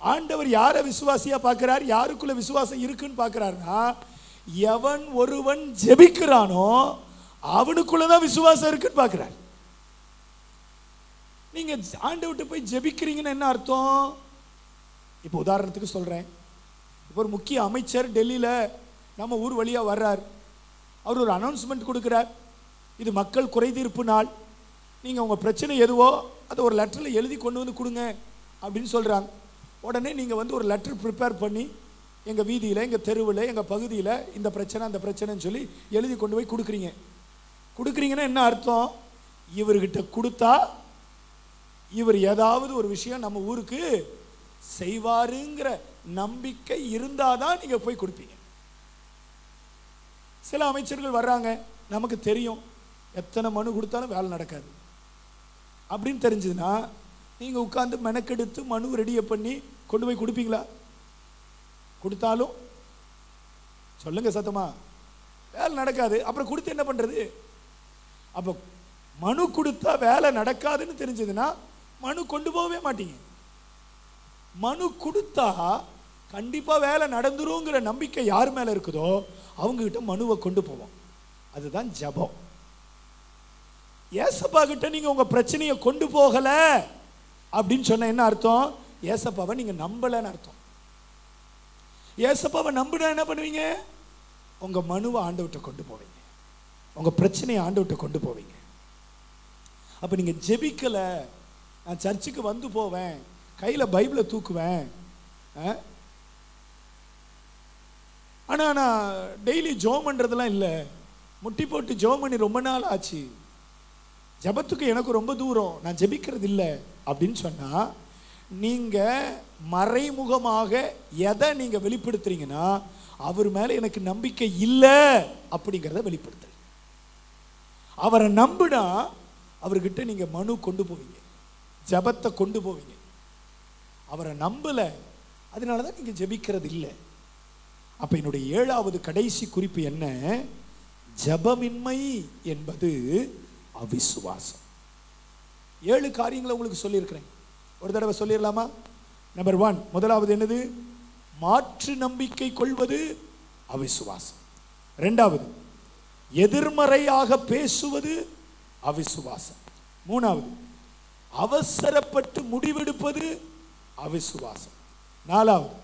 ஆண்டவர் யாரை விசுவாசியா பார்க்கிறார், யாருக்குள்ள விசுவாசம் இருக்குன்னு பார்க்கிறாருன்னா, எவன் ஒருவன் ஜெபிக்கிறானோ அவனுக்குள்ளதான் விசுவாசம் இருக்குன்னு பார்க்கிறார். நீங்க ஆண்டவர்கிட்ட போய் ஜெபிக்கிறீங்கன்னு என்ன அர்த்தம்? இப்போ உதாரணத்துக்கு சொல்றேன், இப்போ ஒரு முக்கிய அமைச்சர் டெல்லியில் நம்ம ஊர் வழியாக வர்றார். அவர் ஒரு அனௌன்ஸ்மெண்ட் கொடுக்குறார், இது மக்கள் குறைதீர்ப்பு நாள், நீங்கள் உங்கள் பிரச்சனை எதுவோ அதை ஒரு லெட்டரில் எழுதி கொண்டு வந்து கொடுங்க அப்படின்னு சொல்கிறாங்க. உடனே நீங்கள் வந்து ஒரு லெட்டர் ப்ரிப்பேர் பண்ணி எங்கள் வீதியில், எங்கள் தெருவில், எங்கள் பகுதியில் இந்த பிரச்சனை அந்த பிரச்சனைன்னு சொல்லி எழுதி கொண்டு போய் கொடுக்குறீங்கன்னா என்ன அர்த்தம்? இவர்கிட்ட கொடுத்தா இவர் ஏதாவது ஒரு விஷயம் நம்ம ஊருக்கு செய்வாருங்கிற நம்பிக்கை இருந்தாதான் நீங்கள் போய் கொடுப்பீங்க. சில அமைச்சர்கள் வர்றாங்க, நமக்கு தெரியும் எத்தனை மனு கொடுத்தாலும் வேலை நடக்காது அப்படின்னு தெரிஞ்சதுன்னா நீங்கள் உட்காந்து மெனக்கெடுத்து மனு ரெடியை பண்ணி கொண்டு போய் கொடுப்பீங்களா? கொடுத்தாலும் சொல்லுங்க சத்தமா, வேலை நடக்காது. அப்புறம் கொடுத்து என்ன பண்ணுறது? அப்போ மனு கொடுத்தா வேலை நடக்காதுன்னு தெரிஞ்சதுன்னா மனு கொண்டு போகவே மாட்டீங்க. மனு கொடுத்தா கண்டிப்பாக வேலை நடந்துருங்கிற நம்பிக்கை யார் மேலே இருக்குதோ அவங்ககிட்ட மனுவை கொண்டு போவோம். அதுதான் ஜபம். ஏசப்பா கிட்ட நீங்கள் உங்கள் பிரச்சனையை கொண்டு போகலை அப்படின்னு சொன்ன என்ன அர்த்தம்? ஏசப்பாவை நீங்கள் நம்பலைன்னு அர்த்தம். ஏசப்பாவை நம்பினா என்ன பண்ணுவீங்க? உங்கள் மனுவை ஆண்டவர்கிட்ட கொண்டு போவீங்க, உங்கள் பிரச்சனையை ஆண்டவர்கிட்ட கொண்டு போவீங்க. அப்போ நீங்கள் ஜெபிக்கலை, நான் சர்ச்சுக்கு வந்து போவேன், கையில் பைபிளை தூக்குவேன், ஆனால் நான் டெய்லி ஜோம் பண்ணுறதுலாம் இல்லை, முட்டி போட்டு ஜோம் பண்ணி ரொம்ப நாள் ஆச்சு, ஜபத்துக்கு எனக்கு ரொம்ப தூரம், நான் ஜெபிக்கிறது இல்லை அப்படின்னு சொன்னால் நீங்கள் மறைமுகமாக எதை நீங்கள் வெளிப்படுத்துறீங்கன்னா அவர் மேலே எனக்கு நம்பிக்கை இல்லை அப்படிங்கிறத வெளிப்படுத்துறீங்க. அவரை நம்பினா அவர்கிட்ட நீங்கள் மனு கொண்டு போவீங்க, ஜபத்தை கொண்டு போவீங்க. அவரை நம்பலை, அதனால தான் நீங்கள் ஜெபிக்கிறது இல்லை. அப்போ என்னுடைய 7வது கடைசி குறிப்பு என்ன? ஜபமின்மை என்பது அவிசுவாசம். 7 காரியங்களை உங்களுக்கு சொல்லியிருக்கிறேன், ஒரு தடவை சொல்லிடலாமா? நம்பர் 1, முதலாவது என்னது? மாற்று நம்பிக்கை கொள்வது அவிசுவாசம். 2வது, எதிர்மறையாக பேசுவது அவிசுவாசம். 3வது, அவசரப்பட்டு முடிவெடுப்பது அவிசுவாசம். 4வது,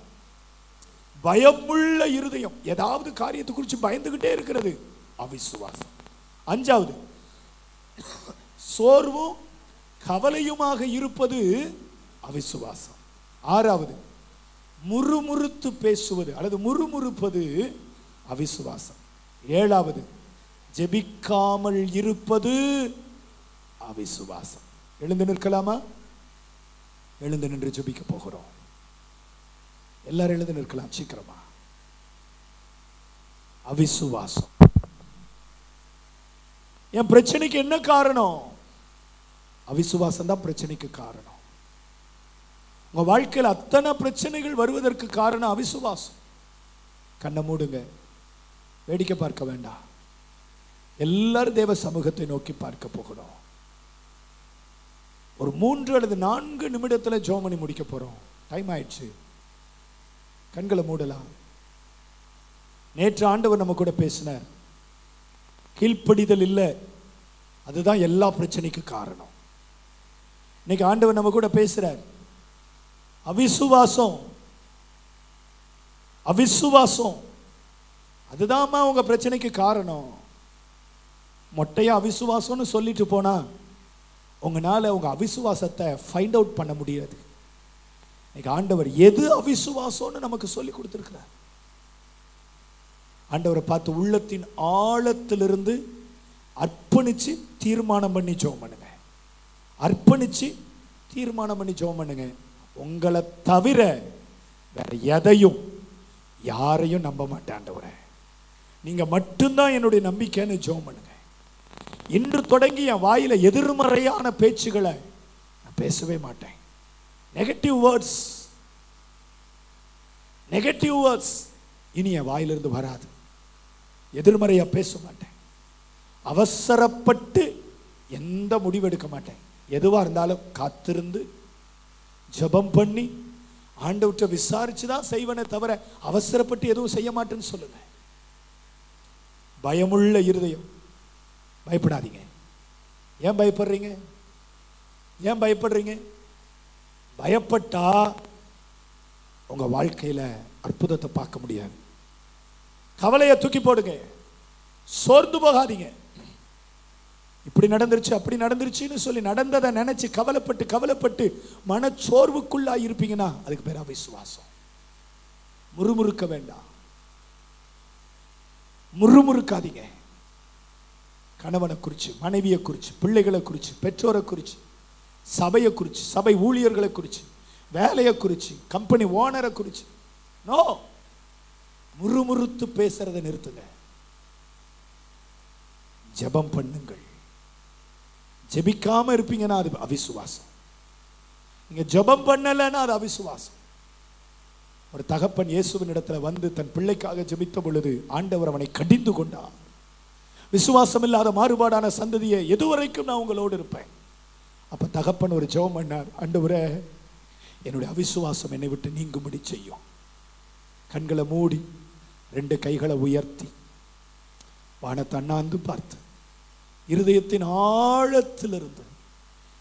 பயமுள்ள இருதயம், ஏதாவது காரியத்தை குறித்து பயந்துகிட்டே இருக்கிறது அவிசுவாசம். 5வது, சோர்வும் கவலையுமாக இருப்பது அவிசுவாசம். 6வது, முறுமுறுத்து பேசுவது அல்லது முறுமுறுப்பது அவிசுவாசம். 7வது, ஜெபிக்காமல் இருப்பது அவிசுவாசம். எழுந்து நிற்கலாமா? எழுந்து நின்று ஜெபிக்க போகிறோம். எல்லாரும் எழுந்து நிற்கலாம் சீக்கிரமா. அவிசுவாசம். என் பிரச்சனைக்கு என்ன காரணம்? அவிசுவாசம் தான் பிரச்சனைக்கு காரணம். உங்க வாழ்க்கையில் அத்தனை பிரச்சனைகள் வருவதற்கு காரணம் அவிசுவாசம். கண்ணை மூடுங்க, வேடிக்கை பார்க்க வேண்டாம். எல்லாரும் தேவ சமூகத்தை நோக்கி பார்க்க போகிறோம். ஒரு 3 அல்லது 4 நிமிடத்தில் ஜெபம் பண்ணி முடிக்க போறோம். டைம் ஆயிடுச்சு. கண்களை மூடலாம். நேற்று ஆண்டவர் நம்ம கூட பேசினார். கீழ்ப்படிதல் இல்லை, அதுதான் எல்லா பிரச்சனைக்கு காரணம். இன்னைக்கு ஆண்டவர் நம்ம கூட பேசுறார். அவிசுவாசம், அவிசுவாசம் அதுதான்மா உங்க பிரச்சனைக்கு காரணம். மொட்டையா அவிசுவாசம்னு சொல்லிட்டு போனா உங்களால உங்க அவிசுவாசத்தை ஃபைண்ட் அவுட் பண்ண முடியாது. இன்னைக்கு ஆண்டவர் எது அவிசுவாசம்னு நமக்கு சொல்லி கொடுத்திருக்கிறார். ஆண்டவரை பார்த்து உள்ளத்தின் ஆழத்திலிருந்து அர்ப்பணிச்சு தீர்மானம் பண்ணி ஜெபம் பண்ணுங்க. அர்ப்பணிச்சு தீர்மானம் பண்ணி ஜெபம் பண்ணுங்க. உங்களை தவிர வேற எதையும் யாரையும் நம்ப மாட்டேன் ஆண்டவரே, நீங்க மட்டும்தான் என்னுடைய நம்பிக்கைன்னு ஜெபம் பண்ணுங்க. இன்று தொடங்கி என் வாயில எதிர்மறையான பேச்சுகளை நான் பேசவே மாட்டேன். நெகட்டிவ் வேர்ட்ஸ் இனி என் வாயிலிருந்து வராது. எதிர்மறையா பேச மாட்டேன். அவசரப்பட்டு எந்த முடிவெடுக்க மாட்டேன். எதுவா இருந்தாலும் காத்திருந்து ஜெபம் பண்ணி ஆண்டவர்கிட்ட விசாரிச்சு தான் செய்வனே தவிர அவசரப்பட்டு எதுவும் செய்ய மாட்டேன்னு சொல்லுங்க. பயமுள்ள இருதயம். பயப்படாதீங்க. ஏன் பயப்படுறீங்க? ஏன் பயப்படுறீங்க? பயப்பட்டா உங்க வாழ்க்கையில அற்புதத்தை பார்க்க முடியாது. கவலையை தூக்கி போடுங்க, சோர்ந்து போகாதீங்க. இப்படி நடந்துருச்சு அப்படி நடந்துருச்சுன்னு சொல்லி நடந்ததை நினைச்சு கவலைப்பட்டு கவலைப்பட்டு மனச்சோர்வுக்குள்ளா இருப்பீங்கன்னா அதுக்கு பேர் அவிசுவாசம். முறுமுறுக்க வேண்டாம், முறுமுறுக்காதீங்க. கணவனை குறிச்சு, மனைவியை குறிச்சு, பிள்ளைகளை குறிச்சு, பெற்றோரை குறிச்சு, சபையை குறிச்சு, சபை ஊழியர்களை குறிச்சு, வேலையை குறிச்சு, கம்பெனி ஓனரை குறிச்சு நோ, முறுமுறுத்து பேசுறதை நிறுத்துங்க. ஜெபம் பண்ணுங்கள். ஜெபிக்காம இருப்பீங்கன்னா அது அவிசுவாசம். நீங்க ஜெபம் பண்ணலைன்னா அது அவிசுவாசம். ஒரு தகப்பன் இயேசுவின் இடத்துல வந்து தன் பிள்ளைக்காக ஜெபித்த பொழுது ஆண்டவர் அவனை கடிந்து கொண்டார். விசுவாசம் இல்லாத மாறுபாடான சந்ததியை எதுவரைக்கும் நான் உங்களோடு இருப்பேன். அப்ப தகப்பன் ஒரு ஜெபம் பண்ணார், ஆண்டவரே என்னுடைய அவிசுவாசம் என்னை விட்டு நீங்கும்படி செய்யும். கண்களை மூடி 2 கைகளை உயர்த்தி வானத்தை அண்ணாந்து பார்த்து இருதயத்தின் ஆழத்திலிருந்து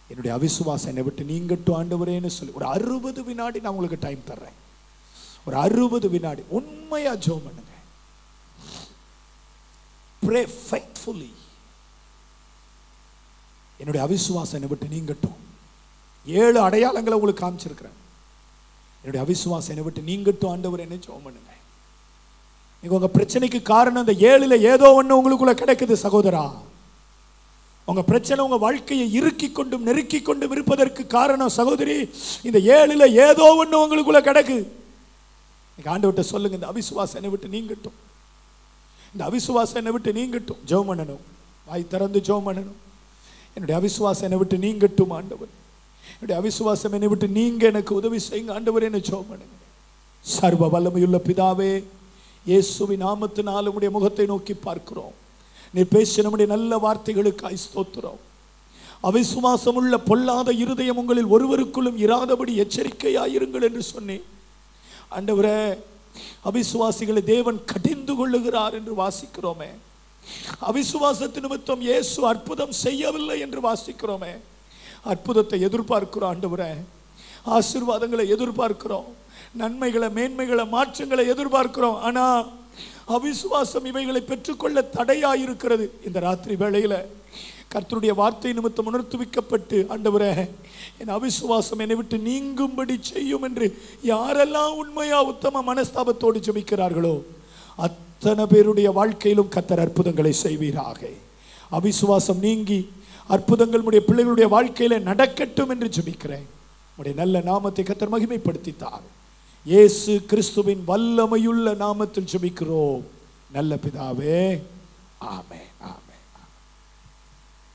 என்னுடைய அவிசுவாசம் என்னை விட்டு நீங்கட்டும் ஆண்டவரேன்னு சொல்லி ஒரு 60 வினாடி நான் உங்களுக்கு டைம் தர்றேன். ஒரு 60 வினாடி உண்மையா ஜெபம் பண்ணுங்க. Pray faithfully. என்னுடைய அவிசுவாசம் என்னை விட்டு நீங்கட்டும். 7 அடையாளங்களை உங்களுக்கு காமிச்சிருக்கிறேன். என்னுடைய அவிசுவாசம் என்னை விட்டு நீங்கட்டும் ஆண்டவரேன்னு ஜெபம் பண்ணுங்க. நீங்க உங்க பிரச்சனைக்கு காரணம் இந்த 7ல ஏதோ ஒன்று உங்களுக்குள்ள கிடைக்குது சகோதரா. உங்க பிரச்சனை உங்க வாழ்க்கையை இறுக்கி கொண்டும் நெருக்கி கொண்டும் இருப்பதற்கு காரணம் சகோதரி, இந்த 7ல ஏதோ ஒன்று உங்களுக்குள்ள கிடக்கு. நீங்க ஆண்டவர்கிட்ட சொல்லுங்க, இந்த அவிசுவாசம் என்னை விட்டு நீங்கட்டும், இந்த அவிசுவாசம் என்னை விட்டு நீங்கட்டும். ஜெபம் பண்ணணும், வாய் திறந்து ஜெபம் பண்ணணும். என்னுடைய அவிசுவாசம் என்னை விட்டு நீங்கட்டும் ஆண்டவர், என்னுடைய அவிசுவாசம் என்னை விட்டு நீங்க எனக்கு உதவி செய்யுங்க ஆண்டவர் என்ன ஜெபம் பண்ணுங்க. சர்வ வல்லமையுள்ள பிதாவே, இயேசுவின் நாமத்தினால் உம்முடைய முகத்தை நோக்கி பார்க்கிறோம். நீ பேசிய நம்முடைய நல்ல வார்த்தைகளுக்காய் ஸ்தோத்திரம். அவிசுவாசம் உள்ள பொல்லாத இருதயம் உங்களில் ஒருவருக்குள்ளும் இராதபடி எச்சரிக்கையாயிருங்கள் என்று சொன்னேன் ஆண்டவரே. அவிசுவாசிகளை தேவன் கடிந்து கொள்ளுகிறார் என்று வாசிக்கிறோமே. அவிசுவாசத்து நிமித்தம் இயேசு அற்புதம் செய்யவில்லை என்று வாசிக்கிறோமே. அற்புதத்தை எதிர்பார்க்கிறோம் ஆண்டவரே, ஆசீர்வாதங்களை எதிர்பார்க்கிறோம், நன்மைகளை மேன்மைகளை மாற்றங்களை எதிர்பார்க்கிறோம். ஆனா அவிசுவாசம் இவைகளை பெற்றுக்கொள்ள தடையாயிருக்கிறது. இந்த ராத்திரி வேளையில கர்த்தருடைய வார்த்தை நிமித்தம் உணர்த்துவிக்கப்பட்டு ஆண்டவரே என் அவிசுவாசம் என்னை விட்டு நீங்கும்படி செய்யும் என்று யாரெல்லாம் உண்மையா உத்தம மனஸ்தாபத்தோடு ஜெபிக்கிறார்களோ அத்தனை பேருடைய வாழ்க்கையிலும் கர்த்தர் அற்புதங்களை செய்வீராக. அவிசுவாசம் நீங்கி அற்புதங்கள் உடைய பிள்ளைகளுடைய வாழ்க்கையில நடக்கட்டும் என்று ஜெபிக்கிறேன். உடைய நல்ல நாமத்தை கர்த்தர் மகிமைப்படுத்தித்தார். இயேசு கிறிஸ்துவின் வல்லமையுள்ள நாமத்தில் ஜெபிக்கிறோம் நல்ல பிதாவே, ஆமென்.